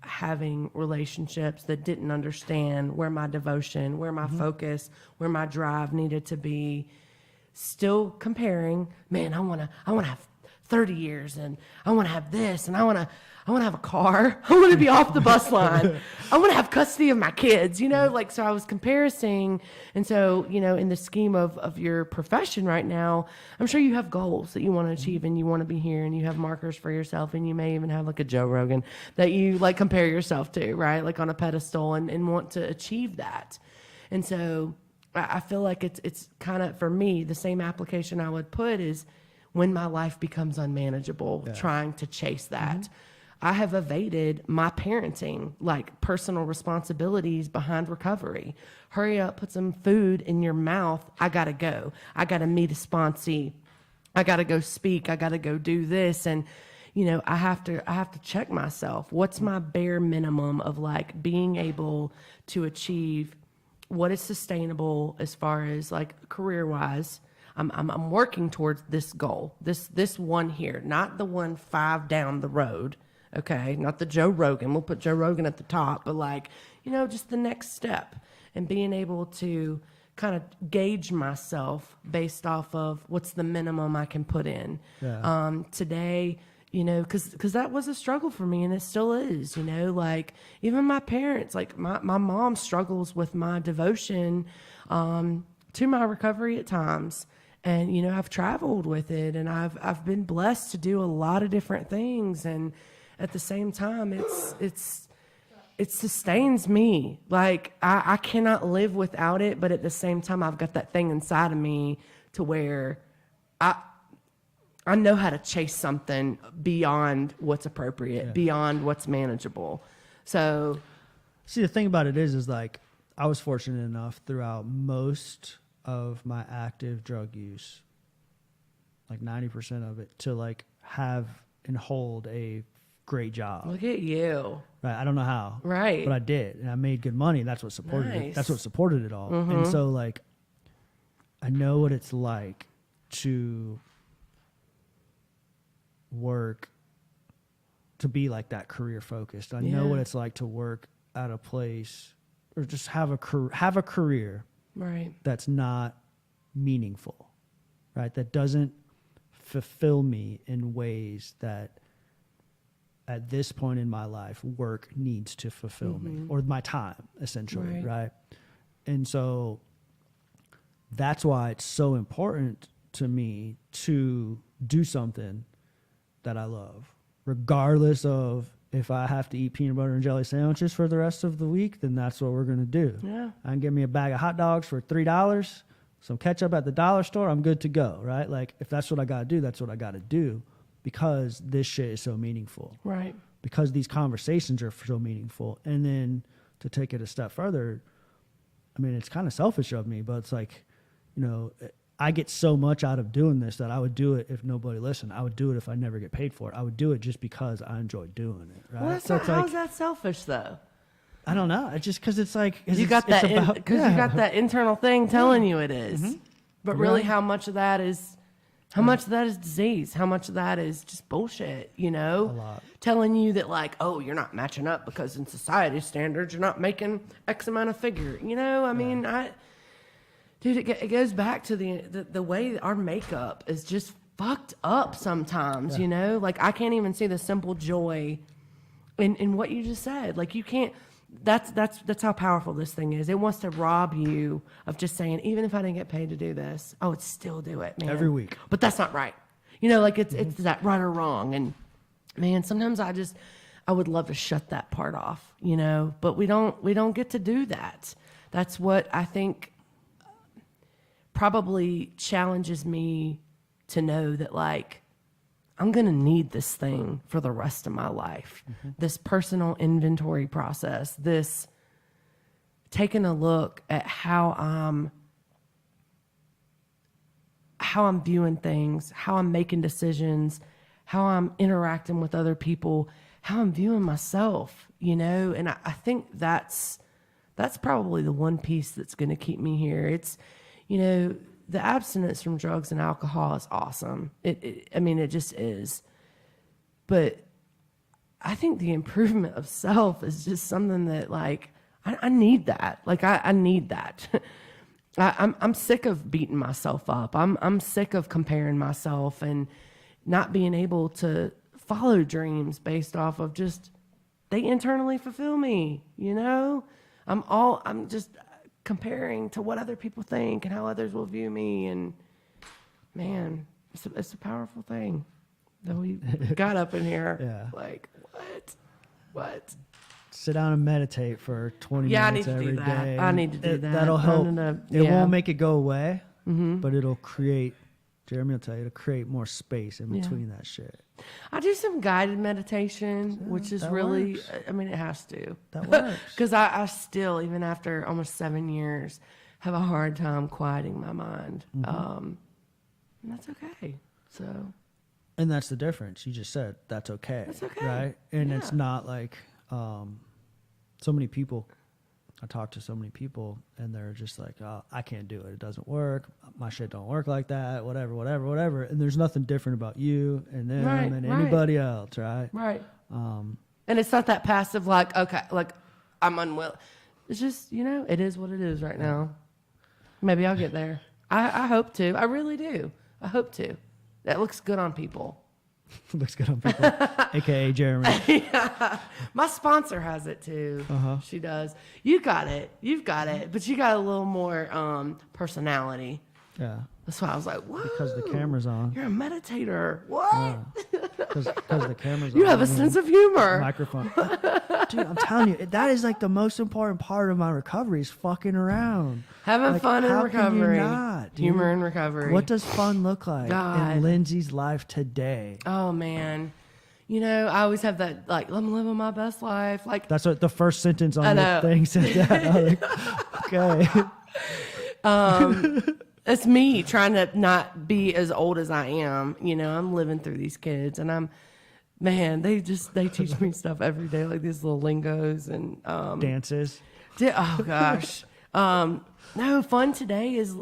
having relationships that didn't understand where my devotion, where my focus, where my drive needed to be. Still comparing, man, I want to have 30 years and I want to have this and I want to have a car. I want to be off the bus line. I want to have custody of my kids, so I was comparing. And so, in the scheme of your profession right now, I'm sure you have goals that you want to achieve and you want to be here and you have markers for yourself and you may even have like a Joe Rogan that you like compare yourself to, right? Like on a pedestal and want to achieve that. And so I feel like it's kind of, for me, the same application I would put is when my life becomes unmanageable, trying to chase that. I have evaded my parenting, like personal responsibilities behind recovery. Hurry up, put some food in your mouth. I got to go. I got to meet a sponsee. I got to go speak. I got to go do this. And, I have to check myself. What's my bare minimum of like being able to achieve what is sustainable as far as like career wise? I'm working towards this goal, this one here, not the one 5 down the road. Okay, not the Joe Rogan. We'll put Joe Rogan at the top, but like, just the next step and being able to kind of gauge myself based off of what's the minimum I can put in. Yeah. Today, because that was a struggle for me and it still is, like even my parents, like my mom struggles with my devotion to my recovery at times. And, I've traveled with it and I've been blessed to do a lot of different things. And at the same time, it's it sustains me. Like I cannot live without it, but at the same time, I've got that thing inside of me to where I know how to chase something beyond what's appropriate, beyond what's manageable. So, see, the thing about it is like I was fortunate enough throughout most of my active drug use, like 90% of it, to like have and hold a great job. look at you. Right. I don't know how. Right. But I did. And I made good money. That's what supported it. Nice. That's what supported it all. And so like I know what it's like to work, to be like that career focused. I know what it's like to work at a place or just have a career Right. that's not meaningful, right? That doesn't fulfill me in ways that at this point in my life, work needs to fulfill me, or my time, essentially, right? And so that's why it's so important to me to do something that I love, regardless of if I have to eat peanut butter and jelly sandwiches for the rest of the week, then that's what we're going to do. Yeah. I can get me a bag of hot dogs for $3, some ketchup at the dollar store, I'm good to go, right? Like, if that's what I got to do, that's what I got to do, because this shit is so meaningful. Right. Because these conversations are so meaningful. And then to take it a step further, I mean, it's kind of selfish of me, but it's like, you know, I get so much out of doing this that I would do it if nobody listened. I would do it if I never get paid for it. I would do it just because I enjoy doing it, right? Well, that's So not, it's like, how's that selfish though? I don't know. It's just because it's like, You got that because you got that internal thing telling you it is. But really, Right. how much of that is disease? How much of that is just bullshit? You know, A lot. Telling you that like, oh, you're not matching up because in society standards, you're not making X amount of figure. You know, I mean, dude, it goes back to the way that our makeup is just fucked up sometimes. You know, like I can't even see the simple joy in what you just said. Like you can't. That's how powerful this thing is. It wants to rob you of just saying, even if I didn't get paid to do this, I would still do it, man. Every week. But that's not right. You know, like it's that right or wrong. And man, sometimes I would love to shut that part off, you know, but we don't get to do that. That's what I think probably challenges me to know that like, I'm going to need this thing for the rest of my life. This personal inventory process, this taking a look at how I'm viewing things, how I'm making decisions, how I'm interacting with other people, how I'm viewing myself, you know? And I think that's probably the one piece that's going to keep me here. It's, you know, the abstinence from drugs and alcohol is awesome. I mean, it just is. But I think the improvement of self is just something that, like, I need that. Like, I need that. I'm sick of beating myself up. I'm sick of comparing myself and not being able to follow dreams based off of just they internally fulfill me. You know, I'm just comparing to what other people think and how others will view me. And man, it's a powerful thing that we got up in here. Yeah. Like, what? Sit down and meditate for 20 Yeah, I minutes need to do every that. day. I need to do that. That'll help. It Yeah. won't make it go away, but it'll create, Jeremy will tell you, it'll create more space in between that shit. I do some guided meditation, which is that really, works. I mean, it has to. That works. Because I still, even after almost 7 years, have a hard time quieting my mind. And that's okay. So. And that's the difference. You just said that's okay. That's okay. Right? And Yeah. it's not like so many people, I talk to so many people and they're just like, oh, I can't do it. It doesn't work. My shit don't work like that. Whatever. And there's nothing different about you and them and anybody else, right? Right. And it's not that passive, like, okay, like I'm unwilling. It's just, you know, it is what it is right now. Maybe I'll get there. I hope to. I really do. I hope to. That looks good on people. Looks good on people, aka Jeremy. Yeah. My sponsor has it too. She does. You got it. You've got it. But you got a little more personality. Yeah. That's why I was like, whoa. Because the camera's on. You're a meditator. What? Because the camera's on. You have a sense of humor. Microphone. Dude, I'm telling you, that is like the most important part of my recovery is fucking around. Having Like, fun in how recovery. Can you not, dude? Humor in recovery. What does fun look like God. in Lindsay's life today? Oh, man. You know, I always have that, like, I'm living my best life. Like, That's what the first sentence on the thing said. That. I was like, okay. It's me trying to not be as old as I am. You know, I'm living through these kids, and they teach me stuff every day, like these little lingos and Dances. Oh gosh. No, fun today is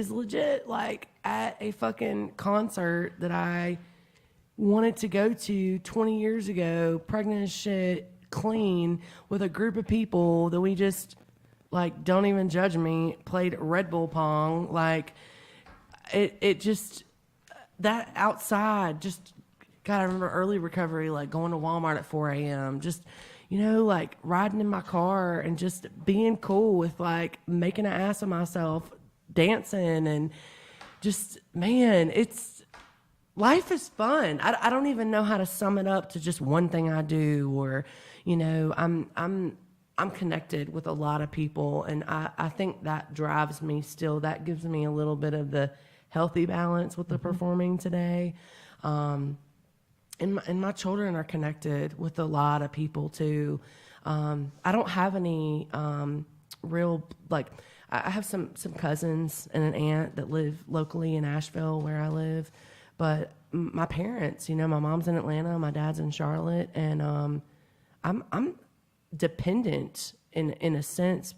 legit. Like at a fucking concert that I wanted to go to 20 years ago, pregnant as shit, clean, with a group of people that we just like don't even judge me, played Red Bull pong. Like it just, that outside, just God, I remember early recovery, like going to Walmart at 4 a.m. just, you know, like riding in my car and just being cool with like making an ass of myself, dancing, and just, man, life is fun. I don't even know how to sum it up to just one thing I do, or, you know, I'm connected with a lot of people, and I think that drives me still. That gives me a little bit of the healthy balance with the performing today. And my children are connected with a lot of people too. I don't have any real, like, I have some cousins and an aunt that live locally in Asheville where I live, but my parents, you know, my mom's in Atlanta, my dad's in Charlotte, and I'm dependent in a sense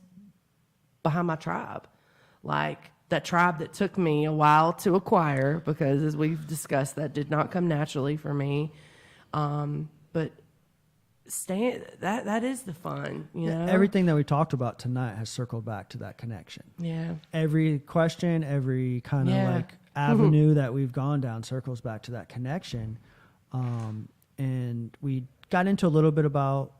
behind my tribe, like that tribe that took me a while to acquire, because as we've discussed, that did not come naturally for me. But that is the fun, you know. Everything that we talked about tonight has circled back to that connection. Yeah. Every question, every kind of like avenue that we've gone down circles back to that connection. And we got into a little bit about,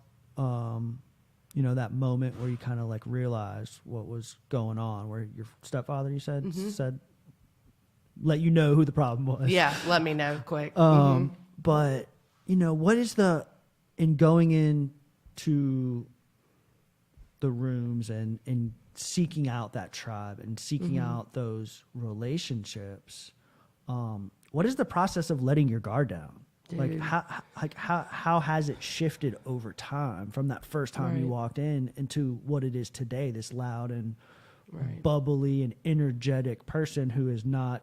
you know, that moment where you kind of like realized what was going on, where your stepfather, you said, let you know who the problem was. Yeah, let me know quick. But, you know, what is in going into the rooms and seeking out that tribe and seeking out those relationships, what is the process of letting your guard down? Dude. How has it shifted over time from that first time you walked in into what it is today, this loud and bubbly and energetic person who is no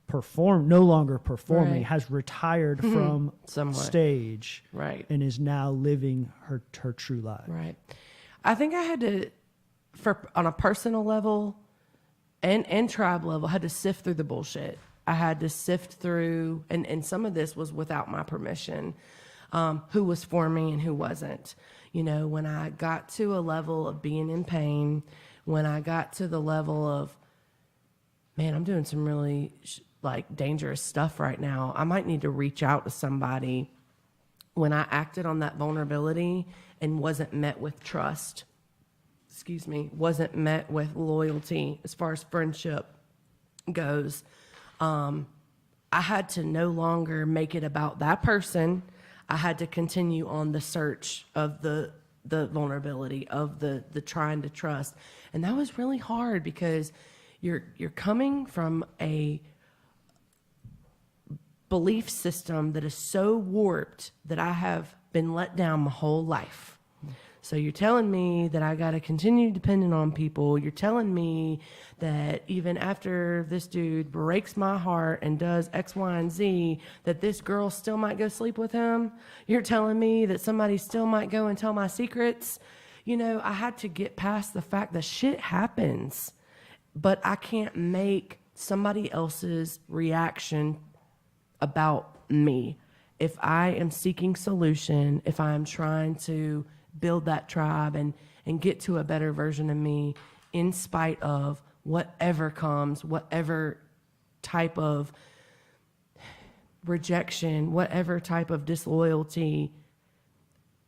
longer performing, has retired from stage, and is now living her true life. Right. I think I had to, on a personal level and tribe level, I had to sift through the bullshit. I had to sift through, and some of this was without my permission, who was for me and who wasn't. You know, when I got to a level of being in pain, when I got to the level of, man, I'm doing some really like dangerous stuff right now, I might need to reach out to somebody. When I acted on that vulnerability and wasn't met with trust, wasn't met with loyalty as far as friendship goes, I had to no longer make it about that person. I had to continue on the search of the vulnerability, of the trying to trust. And that was really hard, because you're coming from a belief system that is so warped that I have been let down my whole life. So you're telling me that I got to continue depending on people. You're telling me that even after this dude breaks my heart and does X, Y, and Z, that this girl still might go sleep with him. You're telling me that somebody still might go and tell my secrets. You know, I had to get past the fact that shit happens, but I can't make somebody else's reaction about me. If I am seeking solution, if I'm trying to build that tribe and get to a better version of me, in spite of whatever comes, whatever type of rejection, whatever type of disloyalty,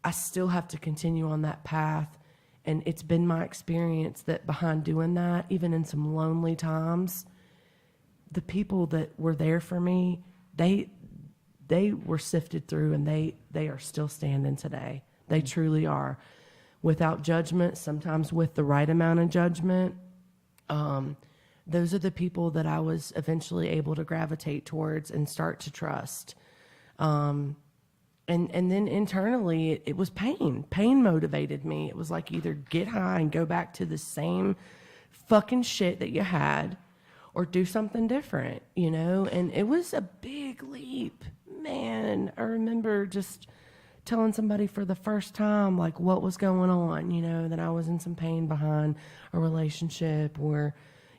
I still have to continue on that path. And it's been my experience that behind doing that, even in some lonely times, the people that were there for me, they were sifted through, and they are still standing today. They truly are, without judgment, sometimes with the right amount of judgment. Those are the people that I was eventually able to gravitate towards and start to trust. And then internally, it was pain. Pain motivated me. It was like, either get high and go back to the same fucking shit that you had, or do something different, you know? And it was a big leap. Man, I remember just telling somebody for the first time, like, what was going on, you know, that I was in some pain behind a relationship, or,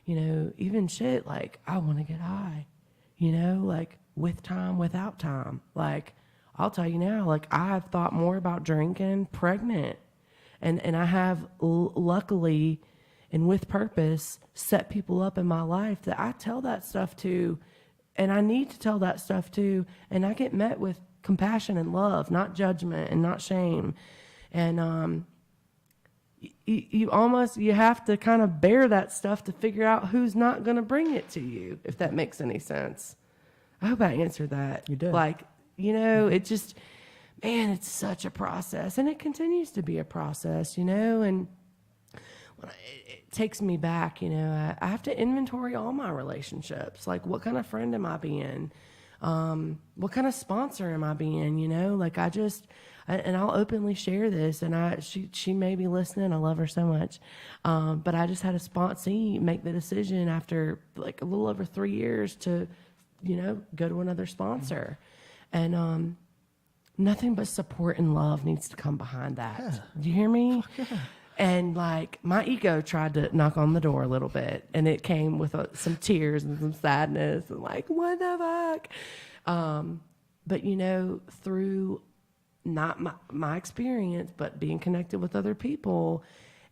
you know, even shit like, I want to get high, you know, like, with time, without time. Like, I'll tell you now, like, I have thought more about drinking pregnant. And I have luckily and with purpose set people up in my life that I tell that stuff to, and I need to tell that stuff to, and I get met with compassion and love, not judgment and not shame. And you have to kind of bear that stuff to figure out who's not going to bring it to you, if that makes any sense. I hope I answered that. You did. Like, you know, it just, man, it's such a process, and it continues to be a process, you know, and it takes me back, you know, I have to inventory all my relationships. Like, what kind of friend am I being? What kind of sponsor am I being? You know, like, and I'll openly share this, and she may be listening. I love her so much. But I just had a sponsee make the decision after like a little over 3 years to, you know, go to another sponsor. And, nothing but support and love needs to come behind that. Yeah. Do you hear me? Yeah. And like, my ego tried to knock on the door a little bit, and it came with some tears and some sadness and like, what the fuck? But you know, through not my experience, but being connected with other people,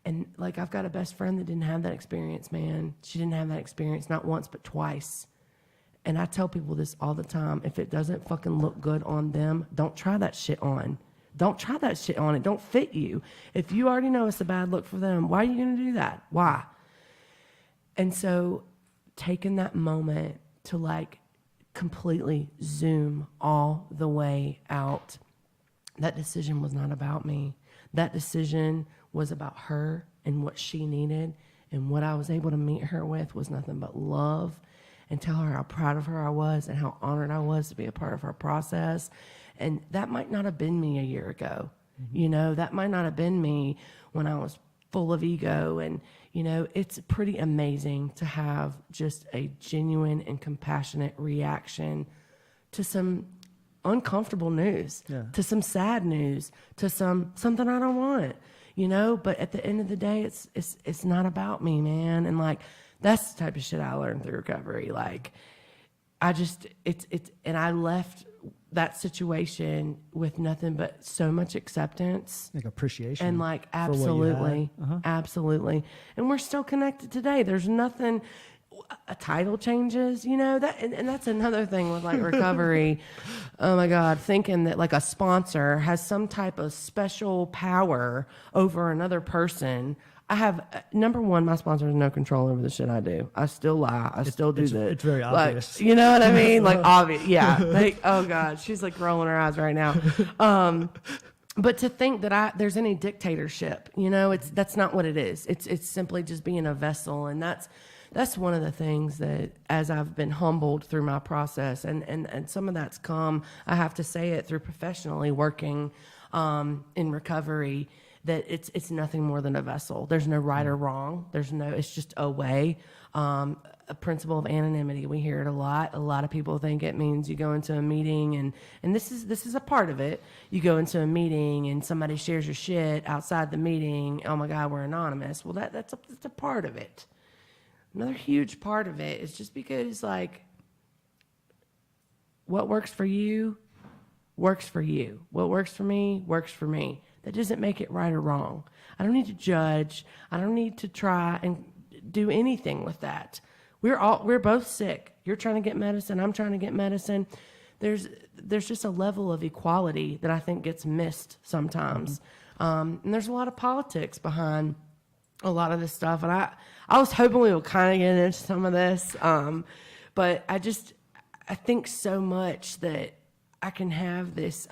and like, I've got a best friend that didn't have that experience, man. She didn't have that experience, not once, but twice. And I tell people this all the time. If it doesn't fucking look good on them, don't try that shit on. Don't try that shit on. It don't fit you. If you already know it's a bad look for them, why are you going to do that? Why? And so taking that moment to like completely zoom all the way out, that decision was not about me. That decision was about her and what she needed. And what I was able to meet her with was nothing but love, and tell her how proud of her I was and how honored I was to be a part of her process. And that might not have been me a year ago. Mm-hmm. You know, that might not have been me when I was full of ego. And, you know, it's pretty amazing to have just a genuine and compassionate reaction to some uncomfortable news, to some sad news, to something I don't want, you know. But at the end of the day, it's not about me, man. And like, that's the type of shit I learned through recovery. Like, and I left that situation with nothing but so much acceptance, like appreciation, and like, absolutely, absolutely. And we're still connected today. There's nothing, a title changes, you know, that, and that's another thing with like recovery. Oh my God, thinking that like a sponsor has some type of special power over another person. I have, number one, my sponsor has no control over the shit I do. I still lie. I still do that. It's very like, obvious. You know what I mean? Like, obvious. Yeah. Like, oh God, she's like rolling her eyes right now. But to think that there's any dictatorship, you know, that's not what it is. It's simply just being a vessel. And that's one of the things that, as I've been humbled through my process, and some of that's come, I have to say it, through professionally working in recovery, that it's nothing more than a vessel. There's no right or wrong. It's just a way. A principle of anonymity. We hear it a lot. A lot of people think it means you go into a meeting and this is a part of it. You go into a meeting and somebody shares your shit outside the meeting. Oh my God, we're anonymous. Well, that's a part of it. Another huge part of it is just because, like, what works for you works for you. What works for me works for me. That doesn't make it right or wrong. I don't need to judge. I don't need to try and do anything with that. We're both sick. You're trying to get medicine. I'm trying to get medicine. There's just a level of equality that I think gets missed sometimes. And there's a lot of politics behind a lot of this stuff. And I was hoping we would kind of get into some of this. But I think so much that I can have this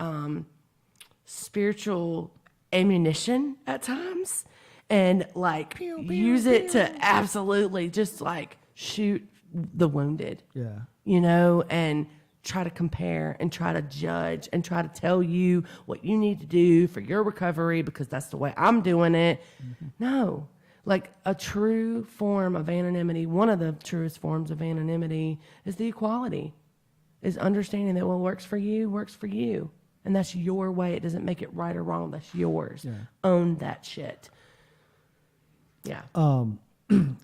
spiritual ammunition at times and like use it to absolutely just like shoot the wounded. Yeah. You know, and try to compare and try to judge and try to tell you what you need to do for your recovery because that's the way I'm doing it. Mm-hmm. No. Like a true form of anonymity, one of the truest forms of anonymity is the equality, is understanding that what works for you. And that's your way. It doesn't make it right or wrong. That's yours. Yeah. Own that shit. Yeah.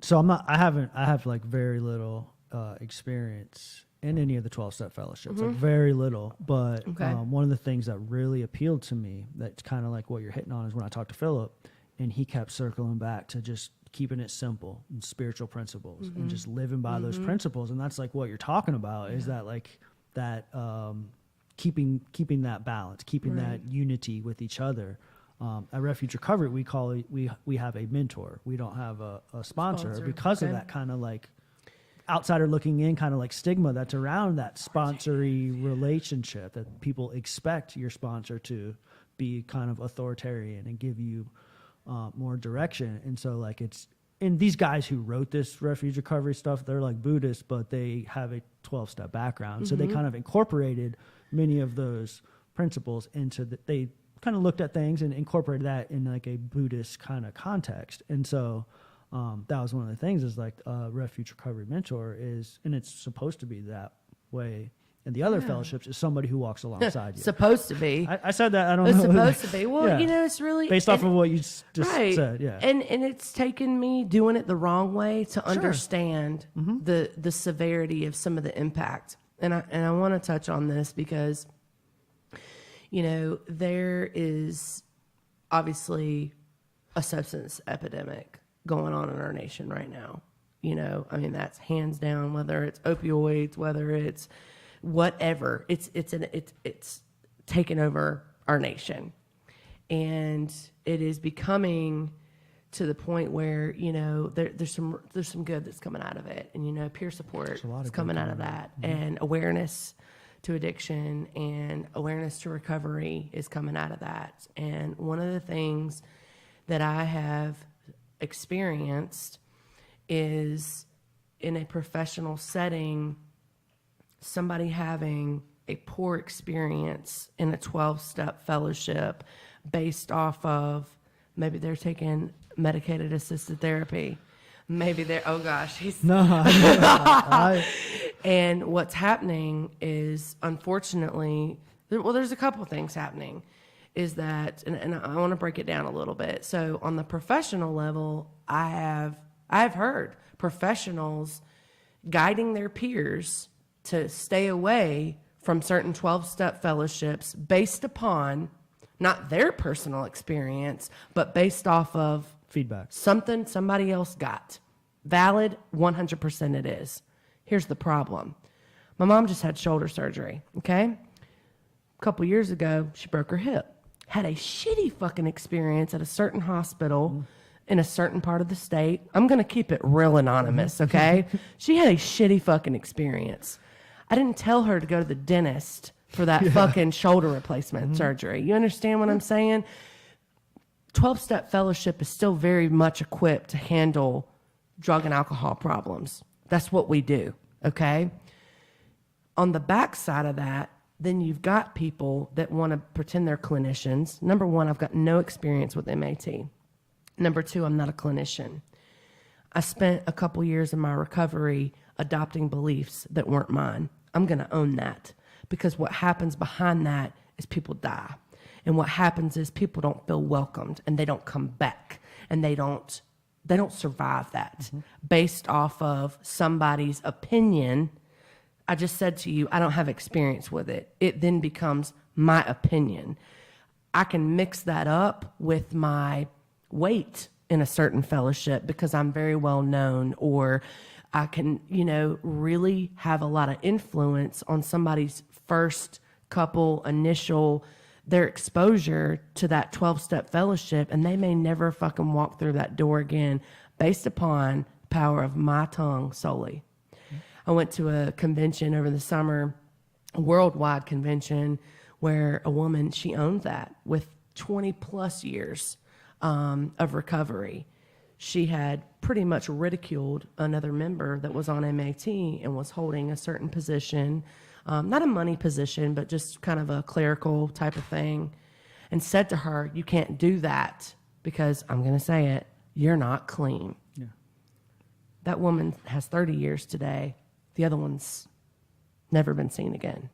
So I have like very little experience in any of the 12-step fellowships, like very little. But one of the things that really appealed to me, that's kind of like what you're hitting on, is when I talked to Philip, and he kept circling back to just keeping it simple and spiritual principles and just living by those principles. And that's like what you're talking about, is that like that keeping that balance, keeping that unity with each other. At Refuge Recovery, we call it, we have a mentor. We don't have a sponsor because of that kind of like outsider looking in kind of like stigma that's around that sponsory relationship, that people expect your sponsor to be kind of authoritarian and give you more direction. And so like and these guys who wrote this Refuge Recovery stuff, they're like Buddhists, but they have a 12-step background. So they kind of incorporated many of those principles into they kind of looked at things and incorporated that in like a Buddhist kind of context. And so that was one of the things, is like Refuge Recovery mentor is, and it's supposed to be that way. And the other fellowships is somebody who walks alongside you. Supposed to be. I said that. I don't know. It's supposed to be. Well, you know, it's really based off of what you just said. Yeah. And it's taken me doing it the wrong way to understand the severity of some of the impact. And I want to touch on this because, you know, there is obviously a substance epidemic going on in our nation right now. You know, I mean, that's hands down, whether it's opioids, whether it's whatever, it's taken over our nation, and it is becoming to the point where, you know, there's some good that's coming out of it, and, you know, peer support is coming out of that, and awareness to addiction and awareness to recovery is coming out of that. And one of the things that I have experienced is in a professional setting, somebody having a poor experience in a 12-step fellowship based off of maybe they're taking medicated assisted therapy. Maybe they're, oh gosh, and what's happening is, unfortunately, there's a couple things happening, is that, and I want to break it down a little bit. So on the professional level, I've heard professionals guiding their peers to stay away from certain 12-step fellowships based upon not their personal experience, but based off of feedback, something somebody else got. Valid, 100% it is. Here's the problem. My mom just had shoulder surgery, okay? A couple years ago, she broke her hip. Had a shitty fucking experience at a certain hospital in a certain part of the state. I'm going to keep it real anonymous, okay? She had a shitty fucking experience. I didn't tell her to go to the dentist for that fucking shoulder replacement surgery. You understand what I'm saying? 12-step fellowship is still very much equipped to handle drug and alcohol problems. That's what we do, okay? On the backside of that, then you've got people that want to pretend they're clinicians. Number one, I've got no experience with MAT. Number two, I'm not a clinician. I spent a couple years in my recovery adopting beliefs that weren't mine. I'm going to own that, because what happens behind that is people die. And what happens is people don't feel welcomed, and they don't come back, and they don't survive that based off of somebody's opinion. I just said to you, I don't have experience with it. It then becomes my opinion. I can mix that up with my weight in a certain fellowship because I'm very well known, or I can, you know, really have a lot of influence on somebody's first couple initial, their exposure to that 12-step fellowship, and they may never fucking walk through that door again based upon the power of my tongue solely. I went to a convention over the summer, a worldwide convention, where a woman, she owned that with 20 plus years of recovery. She had pretty much ridiculed another member that was on MAT and was holding a certain position, not a money position, but just kind of a clerical type of thing, and said to her, "You can't do that because," I'm going to say it, "you're not clean." Yeah. That woman has 30 years today. The other one's never been seen again.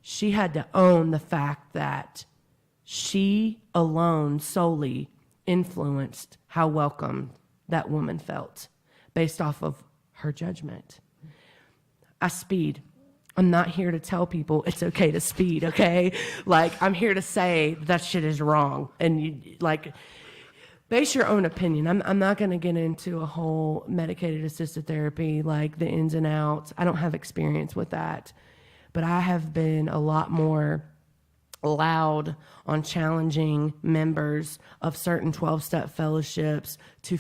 She had to own the fact that she alone solely influenced how welcome that woman felt based off of her judgment. I speed. I'm not here to tell people it's okay to speed, okay? Like, I'm here to say that shit is wrong. And you, like, base your own opinion. I'm not going to get into a whole medicated assisted therapy, like the ins and outs. I don't have experience with that. But I have been a lot more loud on challenging members of certain 12-step fellowships to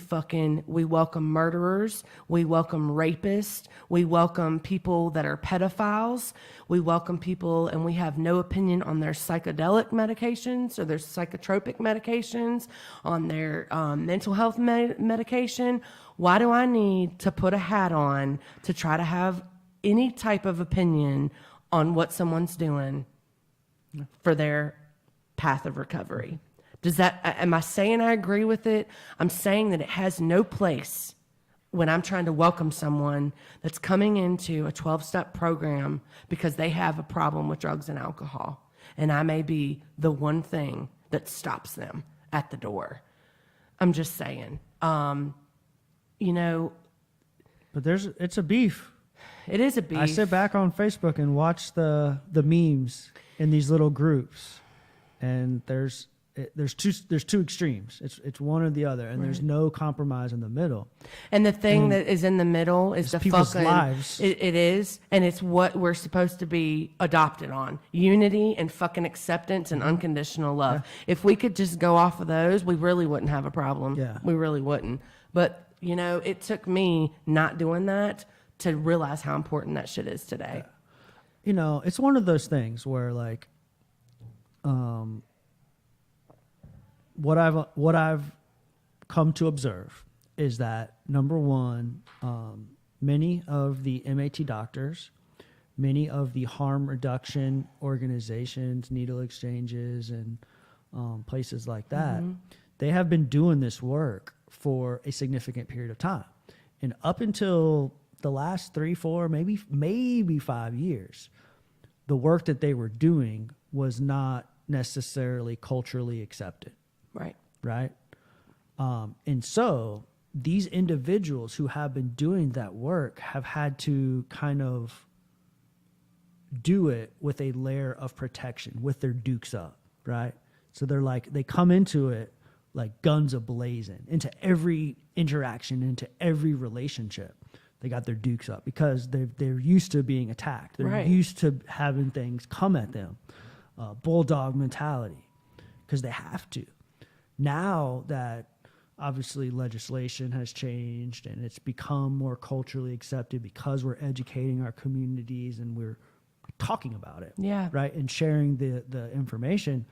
we welcome murderers, we welcome rapists, we welcome people that are pedophiles, we welcome people, and we have no opinion on their psychedelic medications or their psychotropic medications, on their mental health medication. Why do I need to put a hat on to try to have any type of opinion on what someone's doing for their path of recovery? Am I saying I agree with it? I'm saying that it has no place when I'm trying to welcome someone that's coming into a 12-step program because they have a problem with drugs and alcohol. And I may be the one thing that stops them at the door. I'm just saying, But it's a beef. It is a beef. I sit back on Facebook and watch the memes in these little groups, and there's two extremes. It's one or the other, and there's no compromise in the middle. And the thing that is in the middle is the people's fucking lives. It is, and it's what we're supposed to be adopted on: unity and fucking acceptance and unconditional love. Yeah. If we could just go off of those, we really wouldn't have a problem. Yeah, we really wouldn't. But it took me not doing that to realize how important that shit is today. Yeah. It's one of those things where, like, what I've come to observe is that, number one, many of the MAT doctors, many of the harm reduction organizations, needle exchanges, and places like that, they have been doing this work for a significant period of time. And up until the last 3, 4, maybe 5 years, the work that they were doing was not necessarily culturally accepted. Right. And so these individuals who have been doing that work have had to kind of do it with a layer of protection, with their dukes up, right? So they come into it like guns a-blazing, into every interaction, into every relationship. They got their dukes up because they're used to being attacked. They're used to having things come at them. Bulldog mentality, because they have to. Now that obviously legislation has changed and it's become more culturally accepted because we're educating our communities and we're talking about it, right, and sharing the information,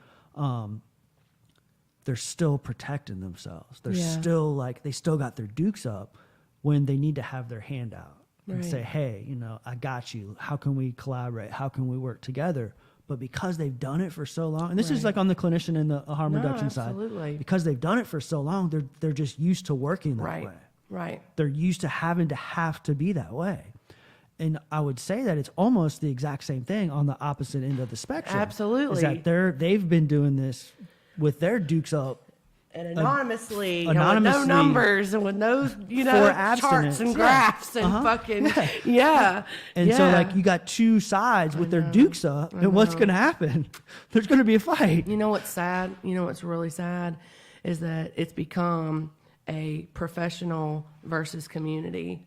they're still protecting themselves. They're still they still got their dukes up when they need to have their hand out and say, hey, I got you. How can we collaborate? How can we work together? But because they've done it for so long, and this is like on the clinician and the harm reduction side, because they've done it for so long, they're just used to working that way. Right. They're used to having to be that way. And I would say that it's almost the exact same thing on the opposite end of the spectrum. Absolutely. Is that they've been doing this with their dukes up. And anonymously, with no numbers and with no, charts and graphs and fucking, And so, you got two sides with their dukes up, and what's going to happen? There's going to be a fight. You know what's sad? You know what's really sad is that it's become a professional versus community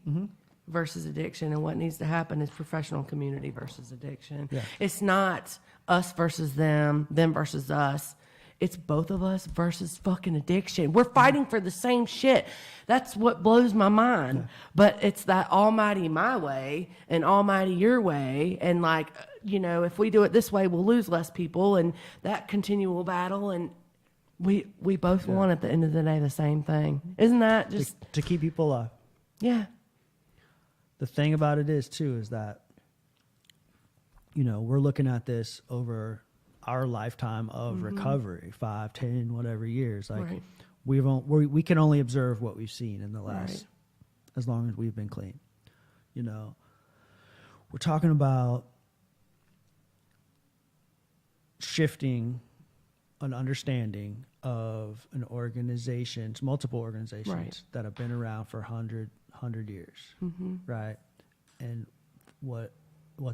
versus addiction. And what needs to happen is professional community versus addiction. Yeah. It's not us versus them versus us. it's both of us versus fucking addiction. We're fighting for the same shit. That's what blows my mind. Yeah. But it's that almighty my way and almighty your way. And like, you know, if we do it this way, we'll lose less people, and that continual battle. And we both want at the end of the day the same thing. Isn't that just to keep people alive? Yeah. The thing about it is too, is that, you know, we're looking at this over our lifetime of recovery, 5, 10, whatever years. Like we can only observe what we've seen in the last, as long as we've been clean. You know, we're talking about shifting an understanding of an organizations, multiple organizations that have been around for 100 years, right? And what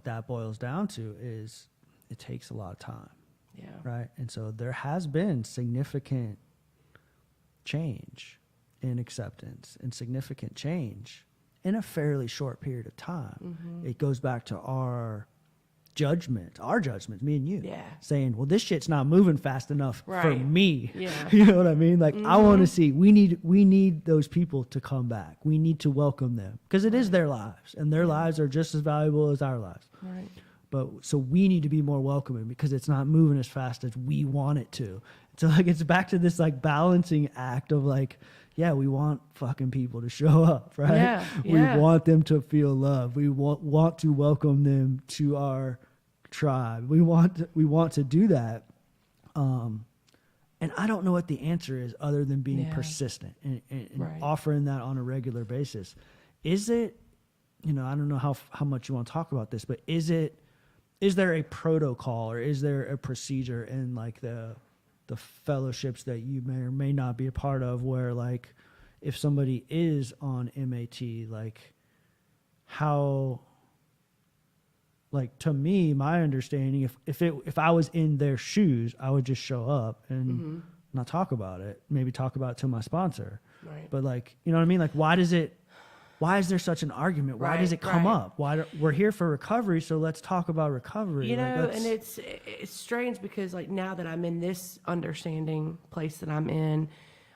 that boils down to is it takes a lot of time, right? And so there has been significant change in acceptance and significant change in a fairly short period of time. It goes back to our judgments, me and you, saying, well, this shit's not moving fast enough for me. You know what I mean? Like, I want to see, we need those people to come back. We need to welcome them, because it is their lives, and their lives are just as valuable as our lives. But so we need to be more welcoming, because it's not moving as fast as we want it to. So like, it's back to this like balancing act of like, yeah, we want fucking people to show up, right? We want them to feel love. We want to welcome them to our tribe. We want to do that. And I don't know what the answer is, other than being persistent and offering that on a regular basis. Is it, you know, I don't know how much you want to talk about this, but is there a protocol, or is there a procedure in like the fellowships that you may or may not be a part of, where like, if somebody is on MAT, like how, like, to me, my understanding, if I was in their shoes, I would just show up and not talk about it, maybe talk about it to my sponsor. But like, you know what I mean? Like, why is there such an argument? Why does it come up? We're here for recovery, so let's talk about recovery. You know, and it's strange, because like, now that I'm in this understanding place that I'm in,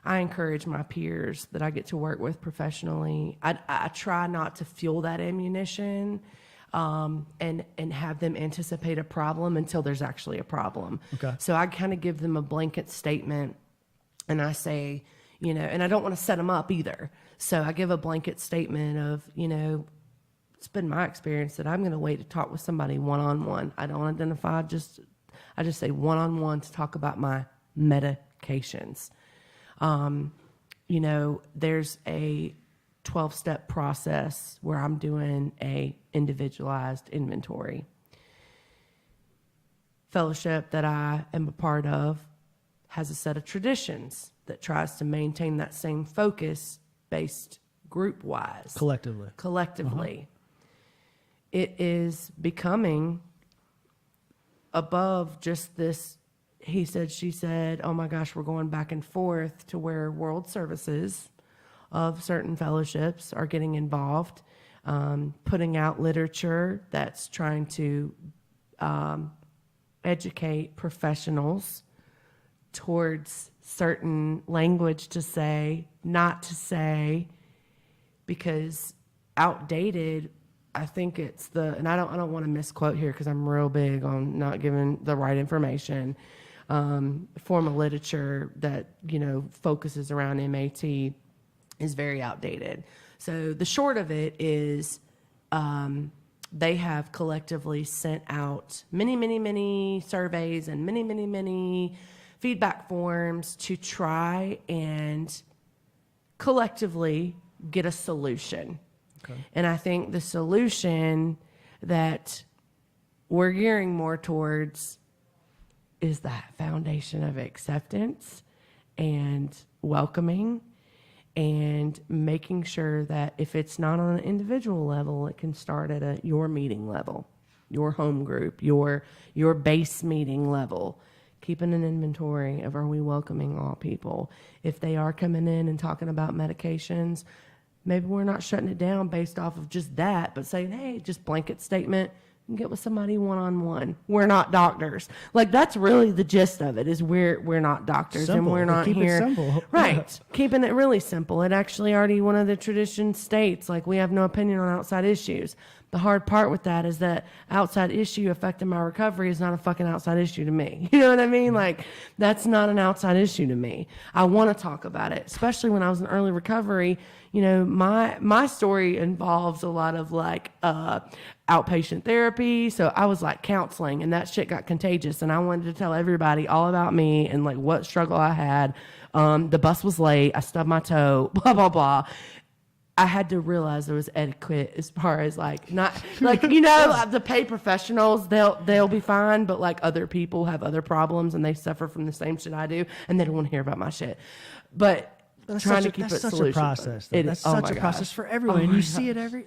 I encourage my peers that I get to work with professionally. I try not to fuel that ammunition, and have them anticipate a problem until there's actually a problem. So I kind of give them a blanket statement, and I say, you know, and I don't want to set them up either. So I give a blanket statement of, you know, it's been my experience that I'm going to wait to talk with somebody one-on-one. I don't identify, I just say one-on-one to talk about my medications. You know, there's a 12-step process where I'm doing a individualized inventory. Fellowship that I am a part of has a set of traditions that tries to maintain that same focus based group-wise. Collectively. It is becoming above just this he said, she said, oh my gosh, we're going back and forth, to where world services of certain fellowships are getting involved, putting out literature that's trying to educate professionals towards certain language to say, not to say, because outdated, I think it's and I don't want to misquote here because I'm real big on not giving the right information. Form of literature that, you know, focuses around MAT is very outdated. So the short of it is, they have collectively sent out many surveys and many feedback forms to try and collectively get a solution. Okay. And I think the solution that we're gearing more towards is that foundation of acceptance and welcoming, and making sure that if it's not on an individual level, it can start at your meeting level, your home group, your base meeting level, keeping an inventory of, are we welcoming all people? If they are coming in and talking about medications, maybe we're not shutting it down based off of just that, but saying, hey, just blanket statement, get with somebody one-on-one. We're not doctors. Like, that's really the gist of it, is we're not doctors. Simple. And we're not Keep here. it simple. Right. Keeping it really simple. It actually already, one of the traditions states, like, we have no opinion on outside issues. The hard part with that is that outside issue affecting my recovery is not a fucking outside issue to me. You know what I mean? Like, that's not an outside issue to me. I want to talk about it, especially when I was in early recovery. You know, my story involves a lot of like outpatient therapy. So I was like counseling, and that shit got contagious. And I wanted to tell everybody all about me and like what struggle I had. The bus was late. I stubbed my toe, blah, blah, blah. I had to realize there was etiquette as far as like, not like, you know, the paid professionals, they'll be fine, but like other people have other problems and they suffer from the same shit I do, and they don't want to hear about my shit. But trying to keep it such solution. a process. That's such a process for everyone. And you see it every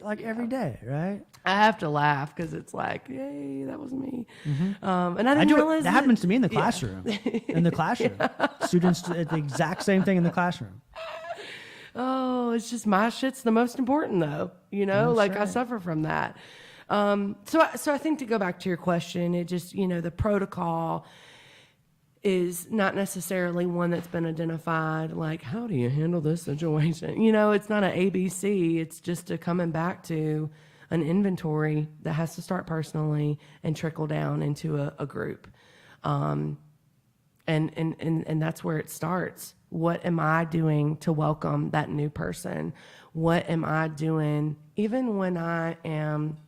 day, right? I have to laugh because it's like, yay, that was me. And I I didn't do realize it. That happens to me in the classroom. In the classroom, students do the exact same thing in the classroom. Oh, it's just my shit's the most important, though. You know, That's like right. I suffer from that. So I think, to go back to your question, it just, you know, the protocol is not necessarily one that's been identified. Like, how do you handle this situation? You know, it's not an ABC. It's just a coming back to an inventory that has to start personally and trickle down into a group. And that's where it starts. What am I doing to welcome that new person? What am I doing even when I am,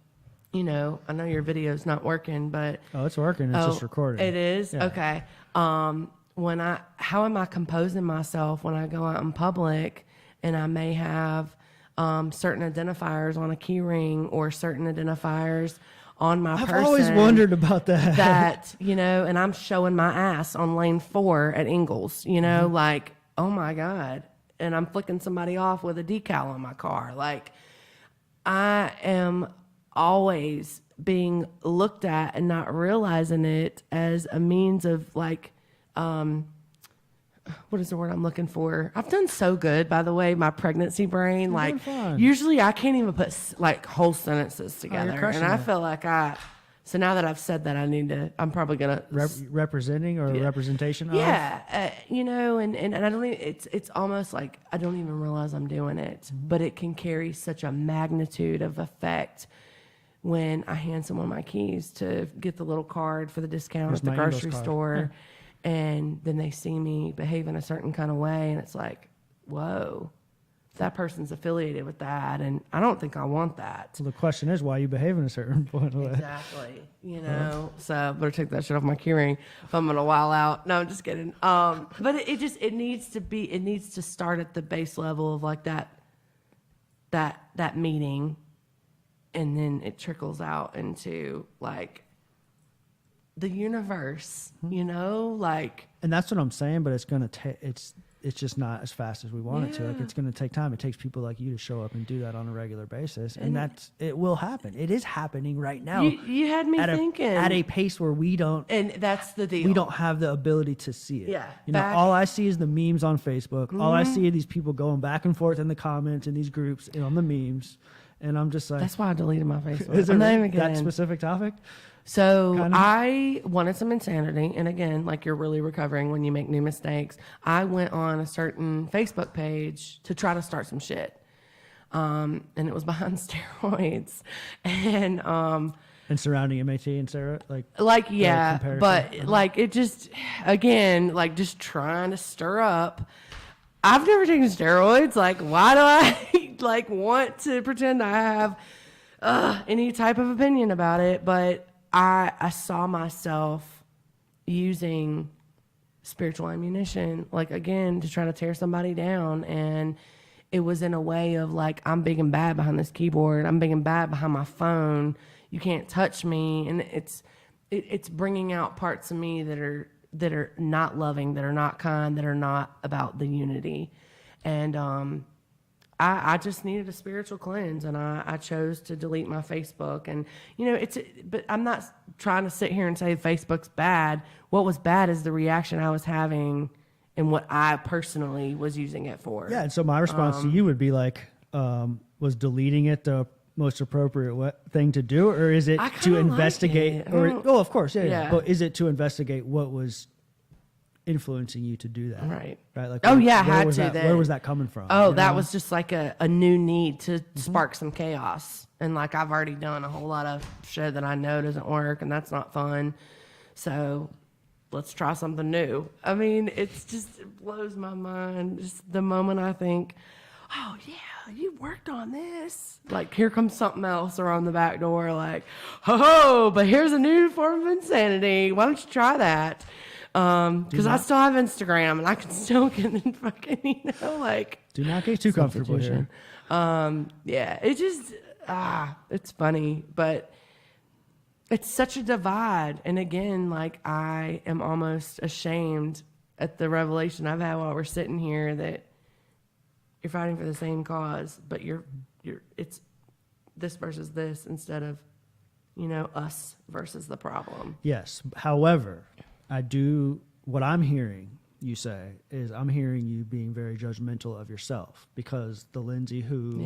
you know, I know your video's not working, but Oh, it's working. It's just recording. it is? Yeah. Okay. How am I composing myself when I go out in public and I may have certain identifiers on a key ring or certain identifiers on my person? I've always wondered about that. That, you know, and I'm showing my ass on lane 4 at Ingalls, you know, like, oh my God. And I'm flicking somebody off with a decal on my car. Like, I am always being looked at and not realizing it as a means of like, what is the word I'm looking for? I've done so good, by the way, my pregnancy brain. You're doing Like, fine. usually I can't even put like whole sentences together. crushing And I it. feel like so now that I've said that, I'm probably going to. Representing or representation of? Yeah, you know, and I don't even, it's almost like I don't even realize I'm doing it, but it can carry such a magnitude of effect when I hand someone my keys to get the little card for the discount Here's at the my Ingalls grocery card. store, and then they see me behave in a certain kind of way, and it's like, whoa, that person's affiliated with that, and I don't think I want that. So the question is, why you behave in a certain point of way? Exactly. You know, so I better take that shit off my keyring if I'm gonna while out. No, I'm just kidding. But it needs to start at the base level of like that meeting, and then it trickles out into like the universe, you know, like. And that's what I'm saying, but it's gonna take it's just not as fast as we want it to. Like, Yeah. it's gonna take time. It takes people like you to show up and do that on a regular basis, and it will happen. It is happening right now. You had me thinking at a pace where we don't that's the deal. we don't have the ability to see it. Yeah, You know, back- all I see is the memes on Facebook. All I see are these people going back and forth in the comments in these groups and on the memes. And I'm just like, That's why I deleted my Facebook. is I'm there not even that kidding. specific topic? So Kind of. I wanted some insanity. And again, like, you're really recovering when you make new mistakes. I went on a certain Facebook page to try to start some shit. And it was behind steroids. And, And surrounding MAT and Sarah, yeah, comparison. but like, it just, again, like, just trying to stir up. I've never taken steroids. Like, why do I like want to pretend I have any type of opinion about it? But I saw myself using spiritual ammunition, like, again, to try to tear somebody down. And it was in a way of like, I'm big and bad behind this keyboard. I'm big and bad behind my phone. You can't touch me. And it's bringing out parts of me that are not loving, that are not kind, that are not about the unity. And I just needed a spiritual cleanse, and I chose to delete my Facebook. And, you know, but I'm not trying to sit here and say Facebook's bad. What was bad is the reaction I was having and what I personally was using it for. Yeah, and so my response to you would be like, was deleting it the most appropriate thing to do, or is it I to kinda like investigate? it. Of course, yeah. Yeah. But is it to investigate what was influencing you to do that? Right. Like, Oh, yeah, I where had was to that, then. where was that coming from? Oh, you that know? was just like a new need to spark some chaos. And like I've already done a whole lot of shit that I know doesn't work and that's not fun. So let's try something new. I mean, it blows my mind. Just the moment I think, oh yeah, you worked on this. Like here comes something else around the back door. Like, ho, but here's a new form of insanity. Why don't you try that? Because I still have Instagram and I can still get in fucking, like. Do not get too comfortable here. Yeah, it just, it's funny, but it's such a divide. And again, like I am almost ashamed at the revelation I've had while we're sitting here that you're fighting for the same cause, but it's this versus this instead of, us versus the problem. Yes. However, what I'm hearing you say is I'm hearing you being very judgmental of yourself, because the Lindsay who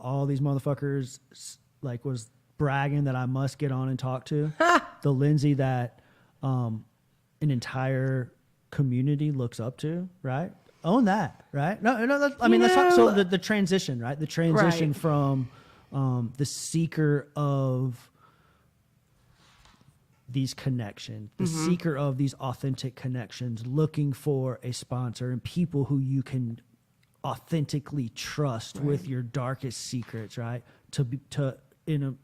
all these motherfuckers like was bragging that I must get on and talk to, the Lindsay that an entire community looks up to, right? Own that, right? No, let's talk. So the transition, right? The transition Right. from the seeker of these connections, the seeker of these authentic connections, looking for a sponsor and people who you can authentically trust with your darkest secrets, right? To in a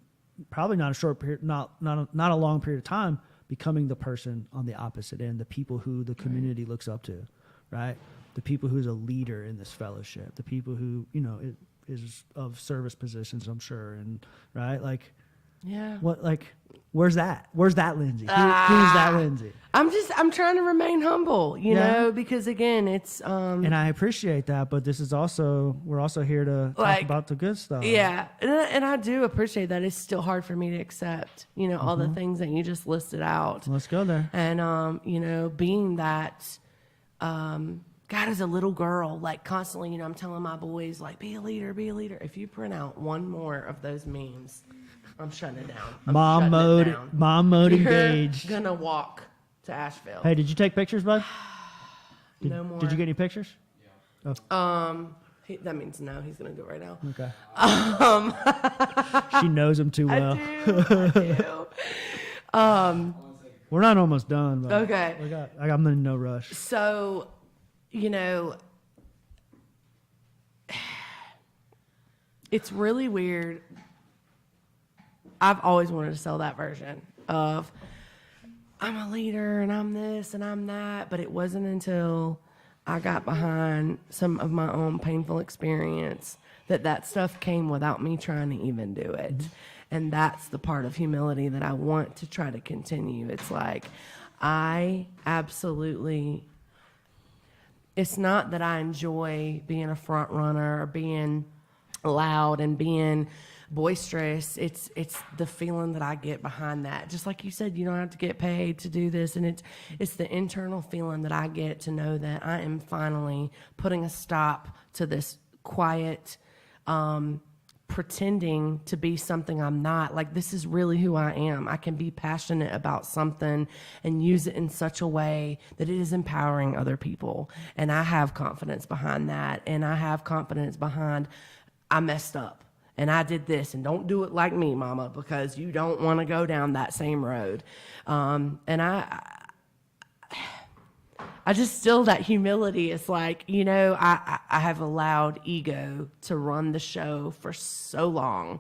probably not a short period, not a long period of time, becoming the person on the opposite end, the people who the community looks up to, right? The people who's a leader in this fellowship, the people who is of service positions, I'm sure, and right, like. Yeah. What, like, where's that? Where's that Lindsay? Who's that Lindsay? I'm trying to remain humble, you know, because again, it's, And I appreciate that, but we're also here to talk about the good stuff. yeah. And I do appreciate that. It's still hard for me to accept, all the things that you just listed out. Let's go there. And, being that, God, as a little girl, like constantly, I'm telling my boys, like, be a leader, be a leader. If you print out one more of those memes, I'm shutting it down. Mom mode You're engaged. gonna walk to Asheville. Hey, did you take pictures, bud? No more. Did you get any pictures? That means no. He's gonna do it right now. Okay. She knows him too well. I do. We're not almost done. But Okay. I'm in no rush. So, it's really weird. I've always wanted to sell that version of I'm a leader and I'm this and I'm that, but it wasn't until I got behind some of my own painful experience that stuff came without me trying to even do it. And that's the part of humility that I want to try to continue. It's like, it's not that I enjoy being a front runner or being loud and being boisterous. It's the feeling that I get behind that. Just like you said, you don't have to get paid to do this, and it's the internal feeling that I get to know that I am finally putting a stop to this quiet pretending to be something I'm not. Like, this is really who I am. I can be passionate about something and use it in such a way that it is empowering other people, and I have confidence behind that, and I have confidence behind I messed up and I did this, and don't do it like me, mama, because you don't want to go down that same road. And I just still, that humility is like, I have allowed ego to run the show for so long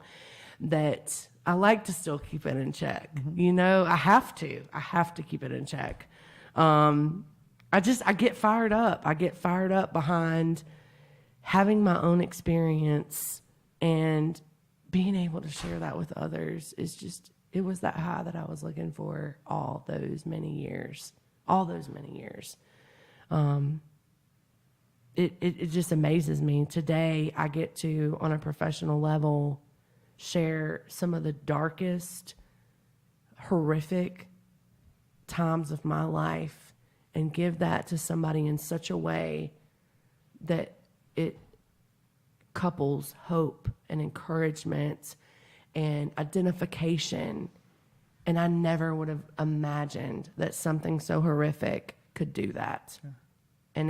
that I like to still keep it in check. I have to keep it in check. I get fired up. I get fired up behind having my own experience and being able to share that with others is just, it was that high that I was looking for all those many years. It just amazes me. Today, I get to, on a professional level, share some of the darkest, horrific times of my life and give that to somebody in such a way that couples hope and encouragement and identification. And I never would have imagined that something so horrific could do that. Yeah. And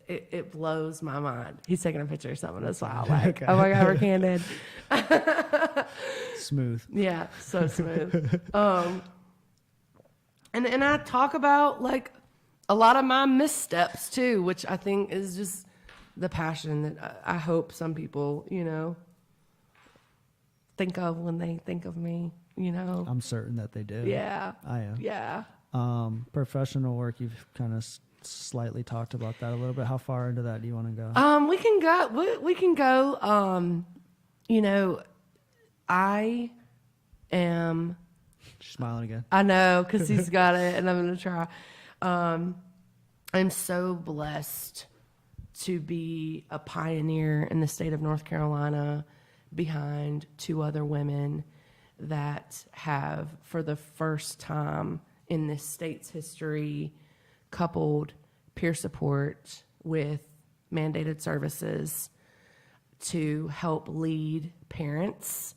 it blows my mind. He's taking a picture of someone as well. Like, okay. Oh my God, we're candid. Smooth. Yeah, so smooth. And I talk about like a lot of my missteps too, which I think is just the passion that I hope some people, you know, think of when they think of me, you know. I'm certain that they do. Yeah. I am. Yeah. Professional work, you've kind of slightly talked about that a little bit. How far into that do you want to go? We can go, you know, I am... She's smiling again. I know, because he's got it, and I'm going to try. I'm so blessed to be a pioneer in the state of North Carolina behind two other women that have, for the first time in this state's history, coupled peer support with mandated services to help lead parents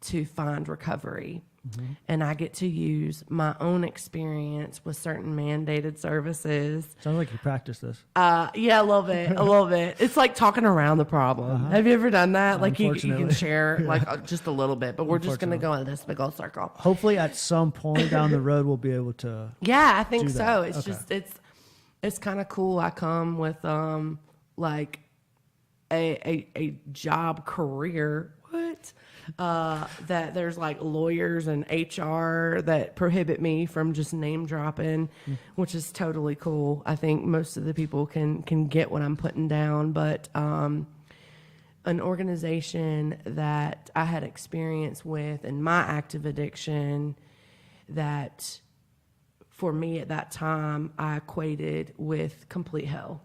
to find recovery. Mm-hmm. And I get to use my own experience with certain mandated services. Sounds like you practice this. Yeah, a little bit. It's like talking around the problem. Uh-huh. Have you ever done that? Like you can share like just a little bit, but we're just going to go in this big old circle. Hopefully at some point down the road, we'll be able to. Yeah, I think so. It's just, it's kind of cool. I come with like a job career. What? That there's like lawyers and HR that prohibit me from just name dropping, which is totally cool. I think most of the people can get what I'm putting down, but an organization that I had experience with in my active addiction that for me at that time I equated with complete hell.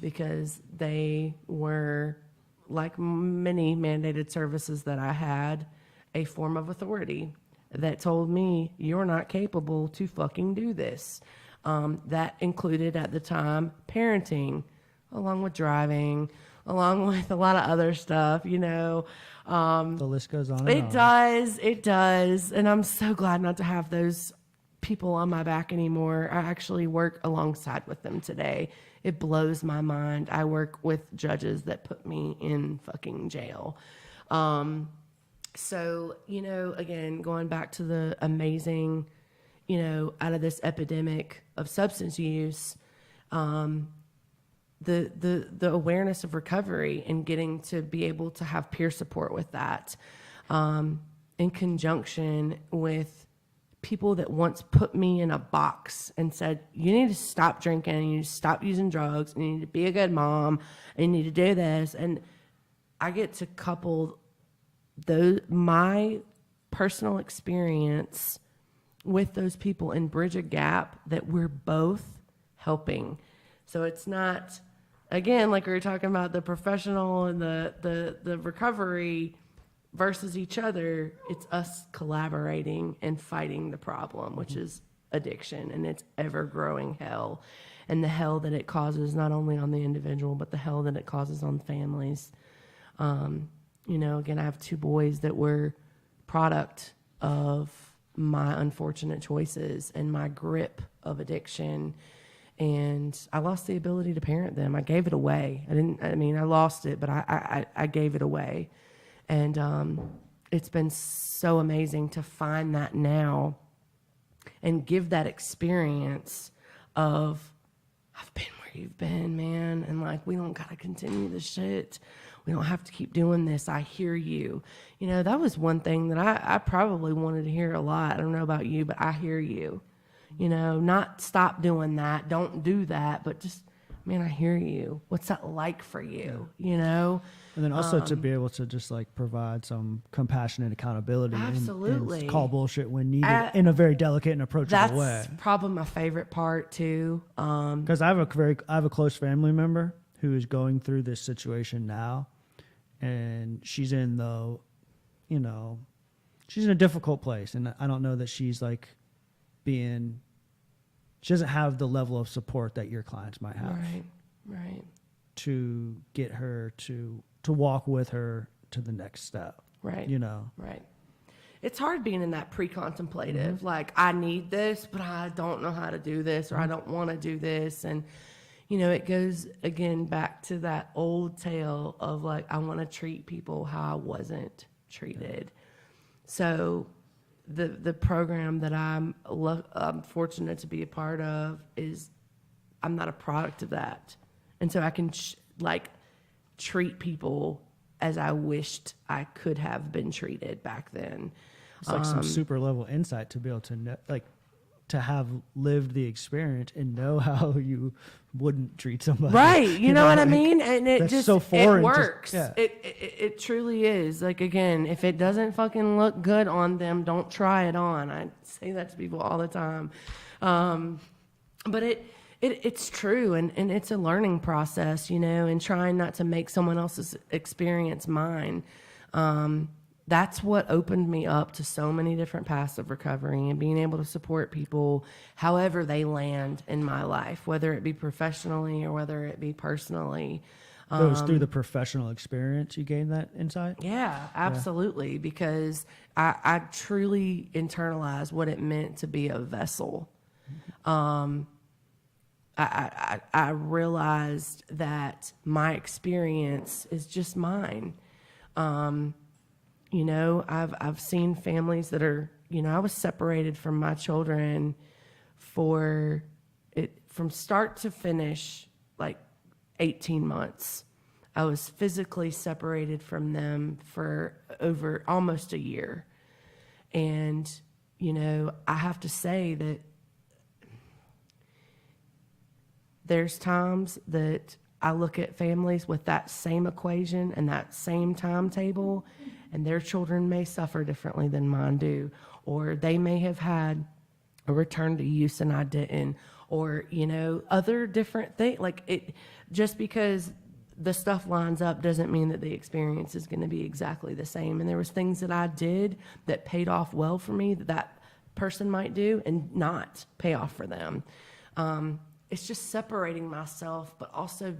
Because they were, like many mandated services that I had, a form of authority that told me you're not capable to fucking do this. That included at the time parenting, along with driving, along with a lot of other stuff, you know. The list goes on. It does. And I'm so glad not to have those people on my back anymore. I actually work alongside with them today. It blows my mind. I work with judges that put me in fucking jail. So, you know, again, going back to the amazing, you know, out of this epidemic of substance use, the awareness of recovery and getting to be able to have peer support with that, in conjunction with people that once put me in a box and said, you need to stop drinking, you need to stop using drugs, you need to be a good mom, and you need to do this. And I get to couple my personal experience with those people and bridge a gap that we're both helping. So it's not, again, like we were talking about the professional and the recovery versus each other. It's us collaborating and fighting the problem, which is addiction, and it's ever-growing hell, and the hell that it causes not only on the individual, but the hell that it causes on families. You know, again, I have two boys that were product of my unfortunate choices and my grip of addiction, and I lost the ability to parent them. I gave it away. I lost it, but I gave it away. And it's been so amazing to find that now and give that experience of, I've been where you've been, man. And like, we don't got to continue this shit. We don't have to keep doing this. I hear you. You know, that was one thing that I probably wanted to hear a lot. I don't know about you, but I hear you. You know, not stop doing that. Don't do that. But just, man, I hear you. What's that like for you? You know? And then also to be able to just like provide some compassion and accountability. Absolutely. And call bullshit when needed in a very delicate and approachable way. That's probably my favorite part too. Because I have a close family member who is going through this situation now, and she's in she's in a difficult place, and I don't know that she's like she doesn't have the level of support that your clients might have. Right. to get her to walk with her to the next step. Right. You know? Right. It's hard being in that pre-contemplative, like, I need this, but I don't know how to do this, or I don't want to do this. And, you know, it goes, again, back to that old tale of, like, I want to treat people how I wasn't treated. So the program that I'm fortunate to be a part of is, I'm not a product of that. And so I can, treat people as I wished I could have been treated back then. It's like some super level insight to be able to know, like, to have lived the experience and know how you wouldn't treat somebody. Right. You know what I like, mean? And it that's just, so foreign it works. yeah. It truly is. Like, again, if it doesn't fucking look good on them, don't try it on. I say that to people all the time. But it's true. And it's a learning process, you know, and trying not to make someone else's experience mine. That's what opened me up to so many different paths of recovery and being able to support people however they land in my life, whether it be professionally or whether it be personally. So it was through the professional experience you gained that insight? Yeah, absolutely. Because I truly internalized what it meant to be a vessel. I realized that my experience is just mine. You know, I've seen families that are, you know, I was separated from my children from start to finish, like 18 months. I was physically separated from them for over almost a year. And, you know, I have to say that there's times that I look at families with that same equation and that same timetable, and their children may suffer differently than mine do, or they may have had a return to use and I didn't, or, you know, other different things. Like, it just because the stuff lines up doesn't mean that the experience is going to be exactly the same. And there was things that I did that paid off well for me that person might do and not pay off for them. It's just separating myself, but also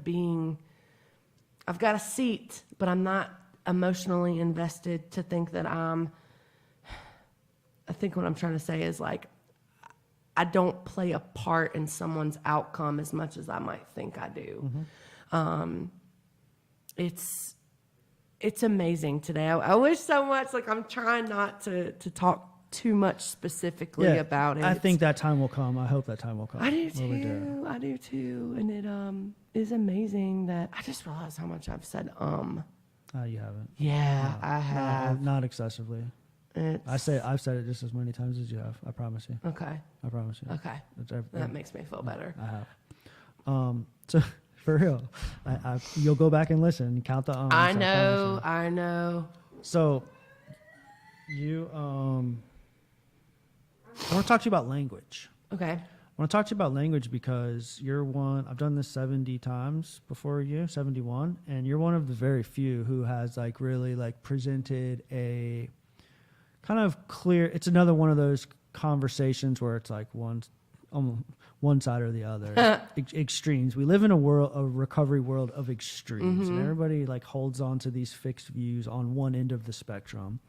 I've got a seat, but I'm not emotionally invested to think that I think what I'm trying to say is, like, I don't play a part in someone's outcome as much as I might think I do. Mm-hmm. It's amazing today. I wish so much, like, I'm trying not to talk too much specifically about it. I think that time will come. I hope that time will come. I do too. I do too. And it is amazing that I just realized how much I've said You haven't. Yeah, No, I have. Not excessively. I've said it just as many times as you have. I promise you. Okay. I promise you. Okay. That makes me feel better. I have. So for real, you'll go back and listen and count the I know. So you I want to talk to you about language. Okay. I want to talk to you about language because you're one, I've done this 70 times before you, 71, and you're one of the very few who has, like, really, like, presented a kind of clear, it's another one of those conversations where it's like one side or the other. Extremes. We live in a recovery world of extremes, and everybody, like, holds on to these fixed views on one end of the spectrum.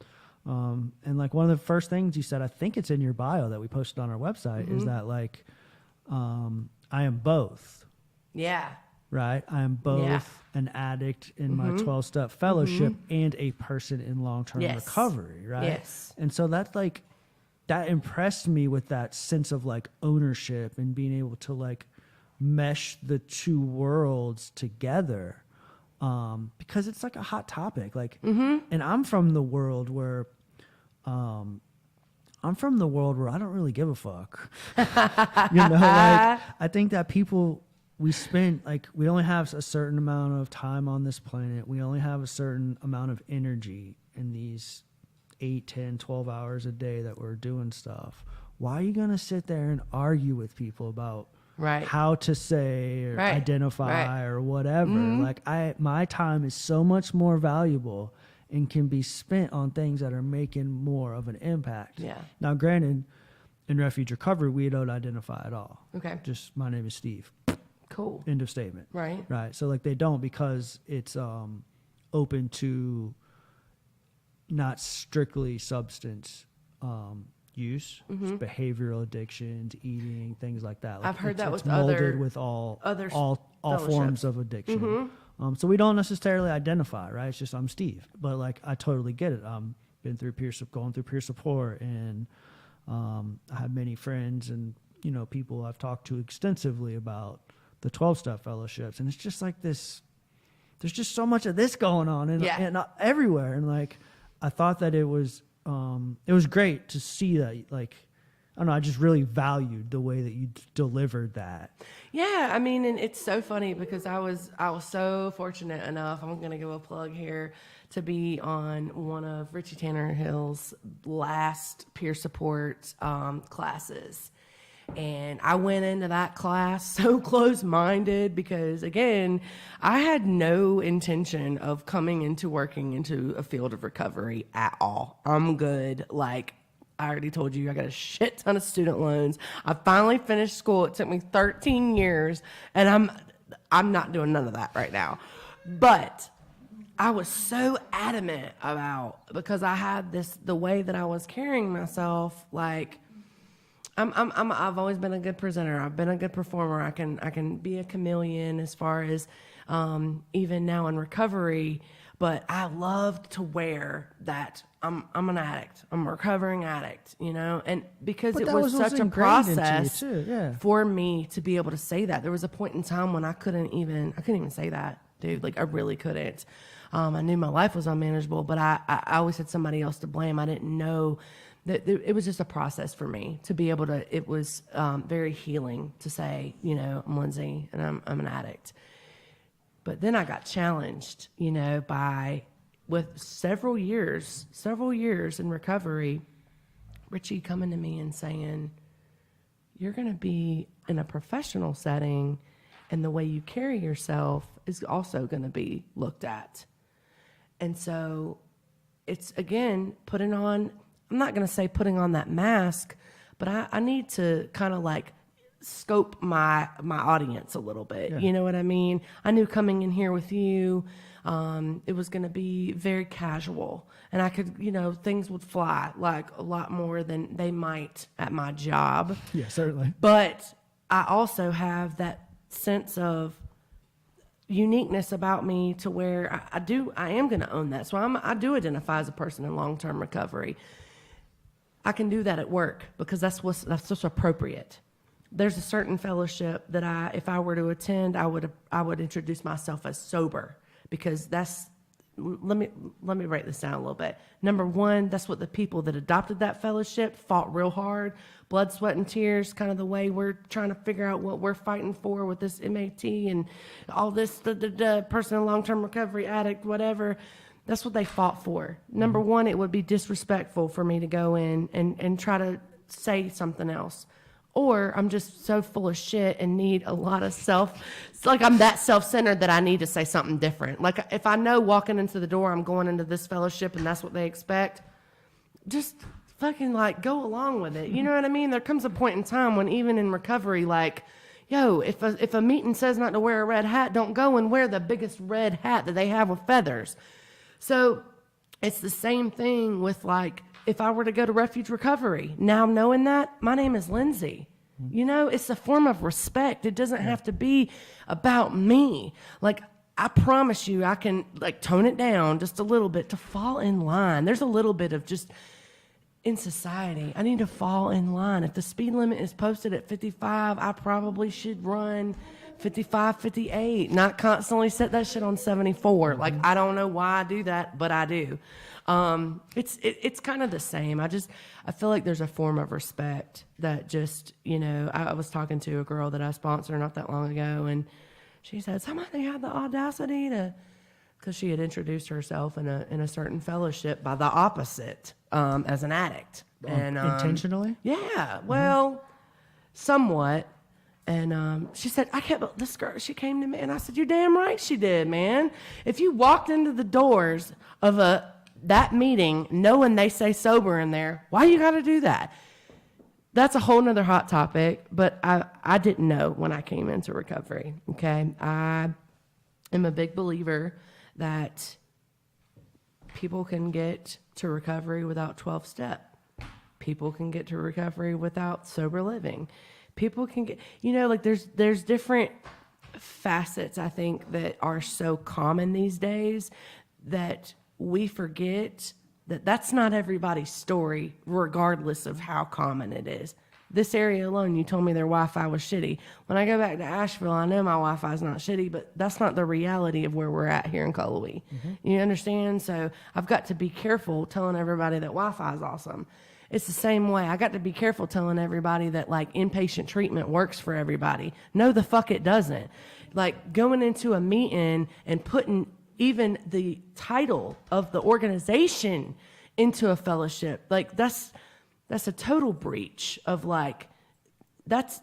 And, like, one of the first things you said, I think it's in your bio that we posted on our website, is that, like, I am both. Yeah. Right? I am both an addict in my 12-step fellowship and a person in long-term recovery, right? Yes. And so that's, like, that impressed me with that sense of, like, ownership and being able to, like, mesh the two worlds together. Because it's, like, a hot topic, like, and I'm from the world where I don't really give a fuck. You know, like, I think that people, we only have a certain amount of time on this planet. We only have a certain amount of energy in these 8, 10, 12 hours a day that we're doing stuff. Why are you going to sit there and argue with people about how to say or identify or whatever? Like, my time is so much more valuable and can be spent on things that are making more of an impact. Yeah. Now, granted, in Refuge Recovery, we don't identify at all. Okay. Just, my name is Steve. Cool. End of statement. Right. Right. So like they don't, because it's open to not strictly substance use, behavioral addictions, eating, things like that. Like I've heard that it's with molded other with all fellowships. forms of addiction. So we don't necessarily identify, right? It's just I'm Steve, but like I totally get it. Been through going through peer support, and I have many friends and people I've talked to extensively about the 12-step fellowships, and it's just like this. There's just so much of this going on, and everywhere, and like I thought that it was great to see that. Like I don't know, I just really valued the way that you delivered that. Yeah, I mean, and it's so funny because I was so fortunate enough, I'm going to give a plug here, to be on one of Richie Tanner Hill's last peer support classes. And I went into that class so close-minded because, again, I had no intention of coming into working into a field of recovery at all. I'm good. Like, I already told you, I got a shit ton of student loans. I finally finished school. It took me 13 years, and I'm not doing none of that right now. But I was so adamant about, because I had the way that I was carrying myself, like, I've always been a good presenter. I've been a good performer. I can be a chameleon as far as even now in recovery. But I loved to wear that I'm an addict. I'm a recovering addict, and because it was such a process for me to be able to say that. There was a point in time when I couldn't even say that, dude. Like I really couldn't. I knew my life was unmanageable, but I always had somebody else to blame. I didn't know that it was just a process for me to be able to. It was very healing to say, I'm Lindsay and I'm an addict. But then I got challenged, with several years in recovery, Richie coming to me and saying, you're going to be in a professional setting, and the way you carry yourself is also going to be looked at. And so it's, again, I'm not going to say putting on that mask, but I need to kind of like scope my audience a little bit. Yeah. You know what I mean? I knew coming in here with you, it was going to be very casual, and I could, things would fly like a lot more than they might at my job. Yeah, certainly. But I also have that sense of uniqueness about me to where I am going to own that. So I do identify as a person in long-term recovery. I can do that at work because that's what's appropriate. There's a certain fellowship that if I were to attend, I would introduce myself as sober, because let me break this down a little bit. Number one, that's what the people that adopted that fellowship fought real hard, blood, sweat, and tears, kind of the way we're trying to figure out what we're fighting for with this MAT and all this, the person in long-term recovery, addict, whatever. That's what they fought for. Number one, it would be disrespectful for me to go in and try to say something else. Or I'm just so full of shit and need a lot of it's like I'm that self-centered that I need to say something different. Like if I know walking into the door, I'm going into this fellowship and that's what they expect, just fucking like go along with it. You know what I mean? There comes a point in time when even in recovery, like, yo, if a meeting says not to wear a red hat, don't go and wear the biggest red hat that they have with feathers. So it's the same thing with like, if I were to go to Refuge Recovery, now knowing that, my name is Lindsay. It's a form of respect. It doesn't have to be about me. Like, I promise you, I can like tone it down just a little bit to fall in line. There's a little bit of just in society, I need to fall in line. If the speed limit is posted at 55, I probably should run 55, 58, not constantly set that shit on 74. Like, I don't know why I do that, but I do. It's kind of the same. I feel like there's a form of respect that just, I was talking to a girl that I sponsored not that long ago, and she said, somebody had the audacity to, because she had introduced herself in a certain fellowship by the opposite, as an addict. And intentionally? Yeah, well, somewhat. And she said, I can't believe this girl, she came to me, and I said, you're damn right she did, man. If you walked into the doors of that meeting knowing they say sober in there, why you got to do that? that's a whole nother hot topic, but I didn't know when I came into recovery. Okay. I am a big believer that people can get to recovery without 12-step. People can get to recovery without sober living. People can get, like there's different facets, I think, that are so common these days that we forget that that's not everybody's story, regardless of how common it is. This area alone, you told me their Wi-Fi was shitty. When I go back to Asheville, I know my Wi-Fi is not shitty, but that's not the reality of where we're at here in Cullowhee. You understand? So I've got to be careful telling everybody that Wi-Fi is awesome. It's the same way. I got to be careful telling everybody that like inpatient treatment works for everybody. No, the fuck it doesn't. Like going into a meeting and putting even the title of the organization into a fellowship, like that's a total breach of like, that's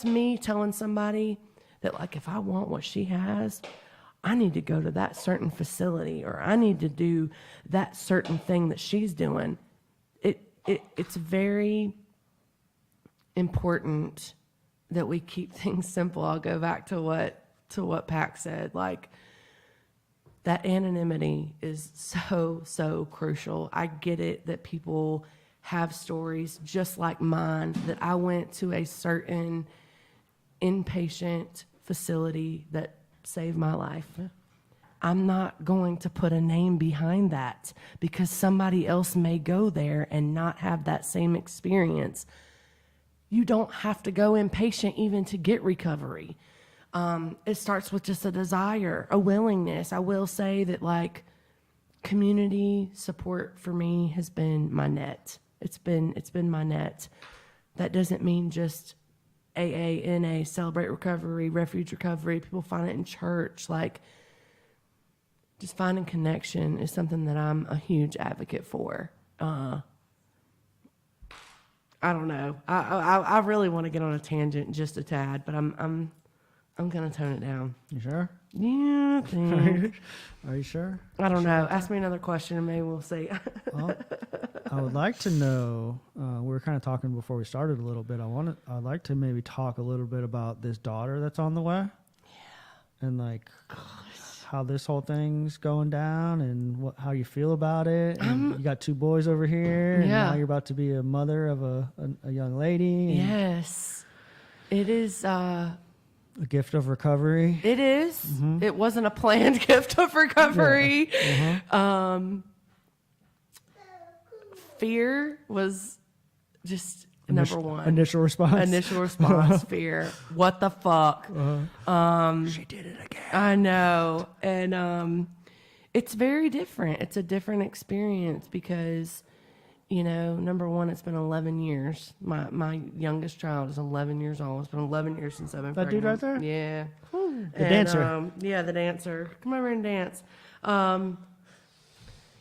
me telling somebody that like, if I want what she has, I need to go to that certain facility, or I need to do that certain thing that she's doing. It's very important that we keep things simple. I'll go back to what Pac said. Like, that anonymity is so crucial. I get it that people have stories just like mine, that I went to a certain inpatient facility that saved my life. I'm not going to put a name behind that because somebody else may go there and not have that same experience. You don't have to go inpatient even to get recovery. It starts with just a desire, a willingness. I will say that like community support for me has been my net. It's been my net. That doesn't mean just AA, NA, Celebrate Recovery, Refuge Recovery. People find it in church. Like, just finding connection is something that I'm a huge advocate for. I don't know. I really want to get on a tangent just a tad, but I'm gonna tone it down. You sure? Yeah, I think. Are you sure? I don't know. Ask me another question and maybe we'll see. Well, I would like to know. We were kind of talking before we started a little bit. I'd like to maybe talk a little bit about this daughter that's on the way. Yeah. And like how this whole thing's going down and how you feel about it. And you got two boys over here, and now you're about to be a mother of a young lady. Yes, it is. A gift of recovery. It is. Mm-hmm. It wasn't a planned gift of recovery. Yeah. Uh-huh. Fear was just number one. Initial response. Fear. What the fuck? She did it again. I know. And it's very different. It's a different experience because, number one, it's been 11 years. My youngest child is 11 years old. It's been 11 years since I've been pregnant. That dude right there? Yeah. The dancer. The dancer. Come over and dance. But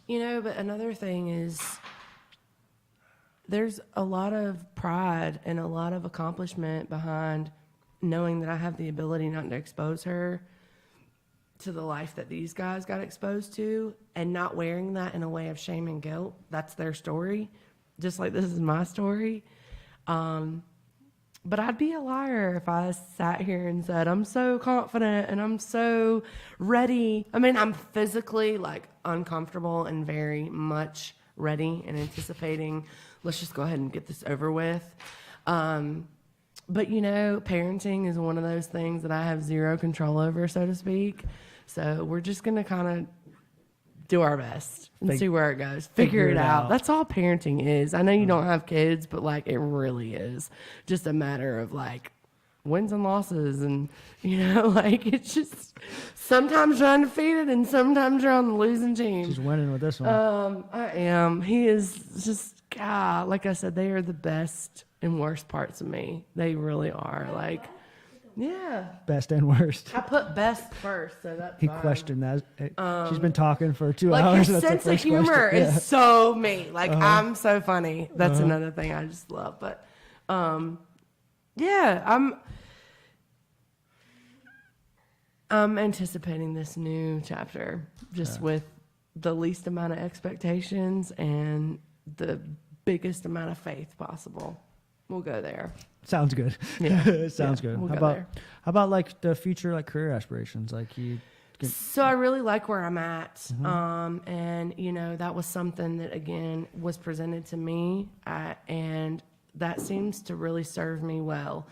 another thing is there's a lot of pride and a lot of accomplishment behind knowing that I have the ability not to expose her to the life that these guys got exposed to, and not wearing that in a way of shame and guilt. That's their story, just like this is my story. But I'd be a liar if I sat here and said, I'm so confident and I'm so ready. I mean, I'm physically like uncomfortable and very much ready and anticipating, let's just go ahead and get this over with. But parenting is one of those things that I have zero control over, so to speak. So we're just going to kind of do our best and see where it goes. Figure it out. That's all parenting is. I know you don't have kids, but like it really is just a matter of like wins and losses. And, like it's just sometimes you're undefeated and sometimes you're on the losing team. She's winning with this one. I am. He is just, God, like I said, they are the best and worst parts of me. They really are. Like, yeah. Best and worst. I put best first, so that's He fine. questioned that. She's been talking for 2 like hours. His sense of humor is so me. Like, I'm so funny. That's another thing I just love. But, I'm anticipating this new chapter just with the least amount of expectations and the biggest amount of faith possible. We'll go there. Sounds good. Yeah. Sounds Yeah, good. we'll how go about there. how about like the future, like career aspirations? Like you So I really like where I'm at. Mm-hmm. And, you know, that was something that, again, was presented to me. And that seems to really serve me well.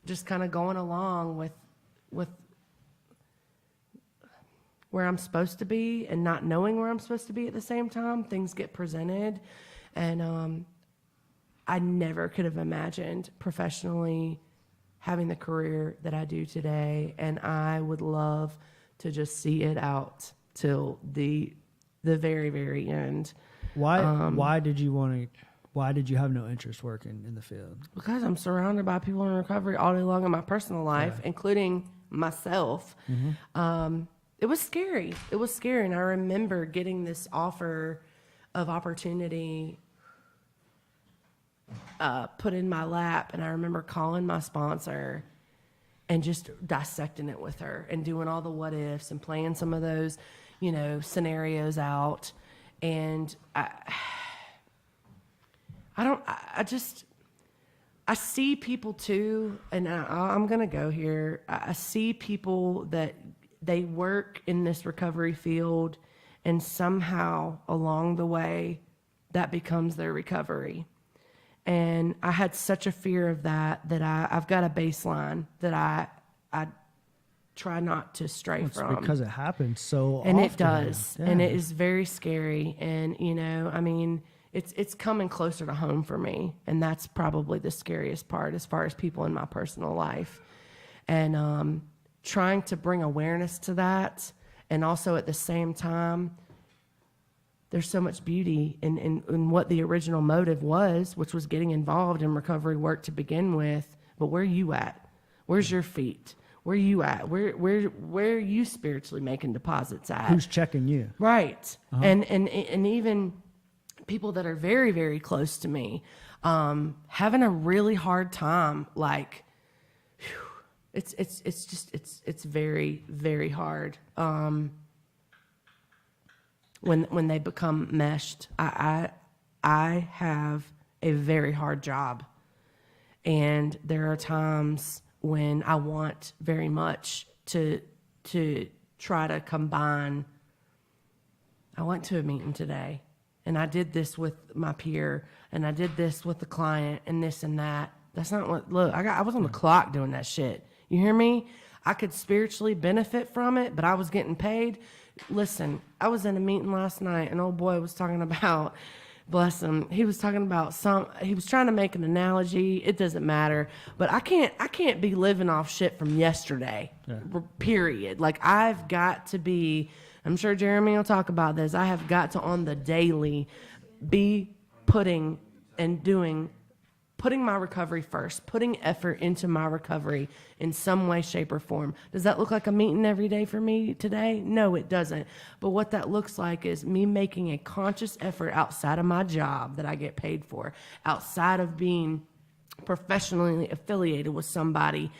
Just kind of going along with where I'm supposed to be and not knowing where I'm supposed to be at the same time. Things get presented. And I never could have imagined professionally having the career that I do today. And I would love to just see it out till the very, very end. why did you have no interest working in the field? Because I'm surrounded by people in recovery all day long in my personal life, including myself. It was scary. It was scary. And I remember getting this offer of opportunity put in my lap. And I remember calling my sponsor and just dissecting it with her and doing all the what ifs and playing some of those, you know, scenarios out. And I see people too, and I'm going to go here. I see people that they work in this recovery field, and somehow along the way, that becomes their recovery. And I had such a fear of that I've got a baseline that I try not to stray It's from. because it happens so And often. it does. Yeah. And it is very scary. And, you know, I mean, it's coming closer to home for me. And that's probably the scariest part as far as people in my personal life. And trying to bring awareness to that. And also at the same time, there's so much beauty in what the original motive was, which was getting involved in recovery work to begin with. But where are you at? Where's your feet? Where are you at? Where are you spiritually making deposits at? Who's checking you? Right. And even people that are very, very close to me, having a really hard time, like, it's very, very hard. When they become meshed, I have a very hard job. And there are times when I want very much to try to combine. I went to a meeting today, and I did this with my peer, and I did this with the client, and this and that. That's not what. Look, I was on the clock doing that shit. You hear me? I could spiritually benefit from it, but I was getting paid. Listen, I was in a meeting last night, and old boy was talking about. Bless him. He was talking about he was trying to make an analogy. It doesn't matter, but I can't be living off shit from yesterday, period. Like I've got to be, I'm sure Jeremy will talk about this. I have got to on the daily be putting my recovery first, putting effort into my recovery in some way, shape, or form. Does that look like a meeting every day for me today? No, it doesn't. But what that looks like is me making a conscious effort outside of my job that I get paid for, outside of being professionally affiliated with somebody,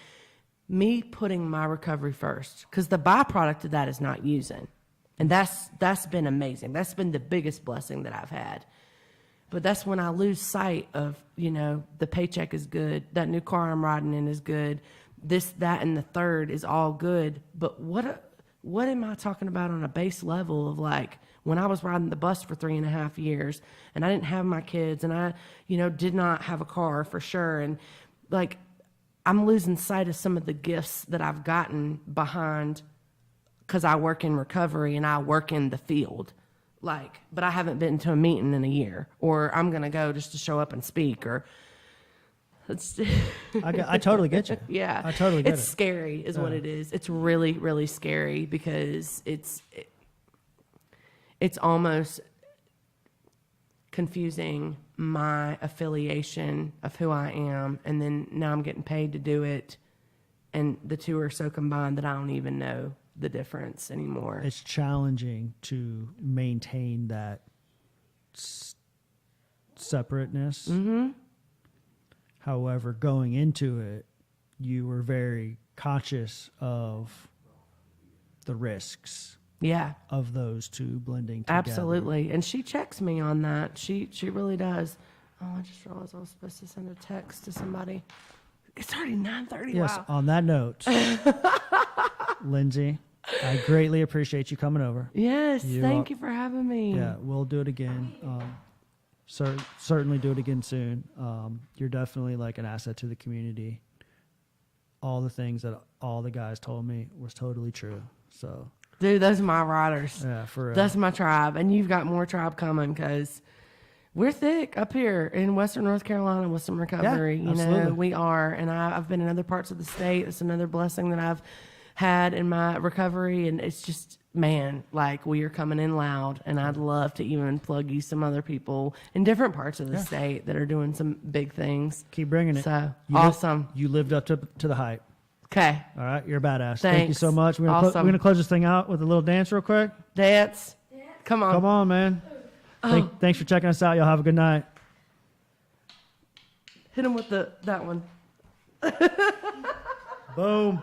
me putting my recovery first. Because the byproduct of that is not using. And that's been amazing. That's been the biggest blessing that I've had. But that's when I lose sight of, you know, the paycheck is good. That new car I'm riding in is good. This, that, and the third is all good. But what am I talking about on a base level of like when I was riding the bus for 3.5 years and I didn't have my kids and I, you know, did not have a car for sure. And like I'm losing sight of some of the gifts that I've gotten behind because I work in recovery and I work in the field. Like, but I haven't been to a meeting in a year, or I'm going to go just to show up and speak, or it's. I totally get you. Yeah. I totally get it. It's scary is what it is. It's really, really scary because it's almost confusing my affiliation of who I am. And then now I'm getting paid to do it. And the two are so combined that I don't even know the difference anymore. It's challenging to maintain that separateness. Mm-hmm. However, going into it, you were very conscious of the risks. Yeah. Of those two blending together. Absolutely. And she checks me on that. She really does. Oh, I just realized I was supposed to send a text to somebody. It's already 9:30. Yes. Wow. On that note, Lindsay, I greatly appreciate you coming over. Yes. You Thank are- you for having me. Yeah, we'll do it again. Certainly do it again soon. You're definitely like an asset to the community. All the things that all the guys told me was totally true. So, Dude, those are my riders. yeah, for real. That's my tribe. And you've got more tribe coming because we're thick up here in Western North Carolina with some recovery. You absolutely. know, we are. And I've been in other parts of the state. It's another blessing that I've had in my recovery. And it's just, man, like we are coming in loud. And I'd love to even plug you some other people in different parts of the state that are doing some big things. Keep bringing it. So, You awesome. you lived up to the hype. Okay. All right, you're a badass. Thank you Thanks. so much. We're Awesome. gonna close this thing out with a little dance real quick. Dance. Come on. Come on, man. Thanks for checking us out. Y'all have a good night. Hit him with that one. Boom.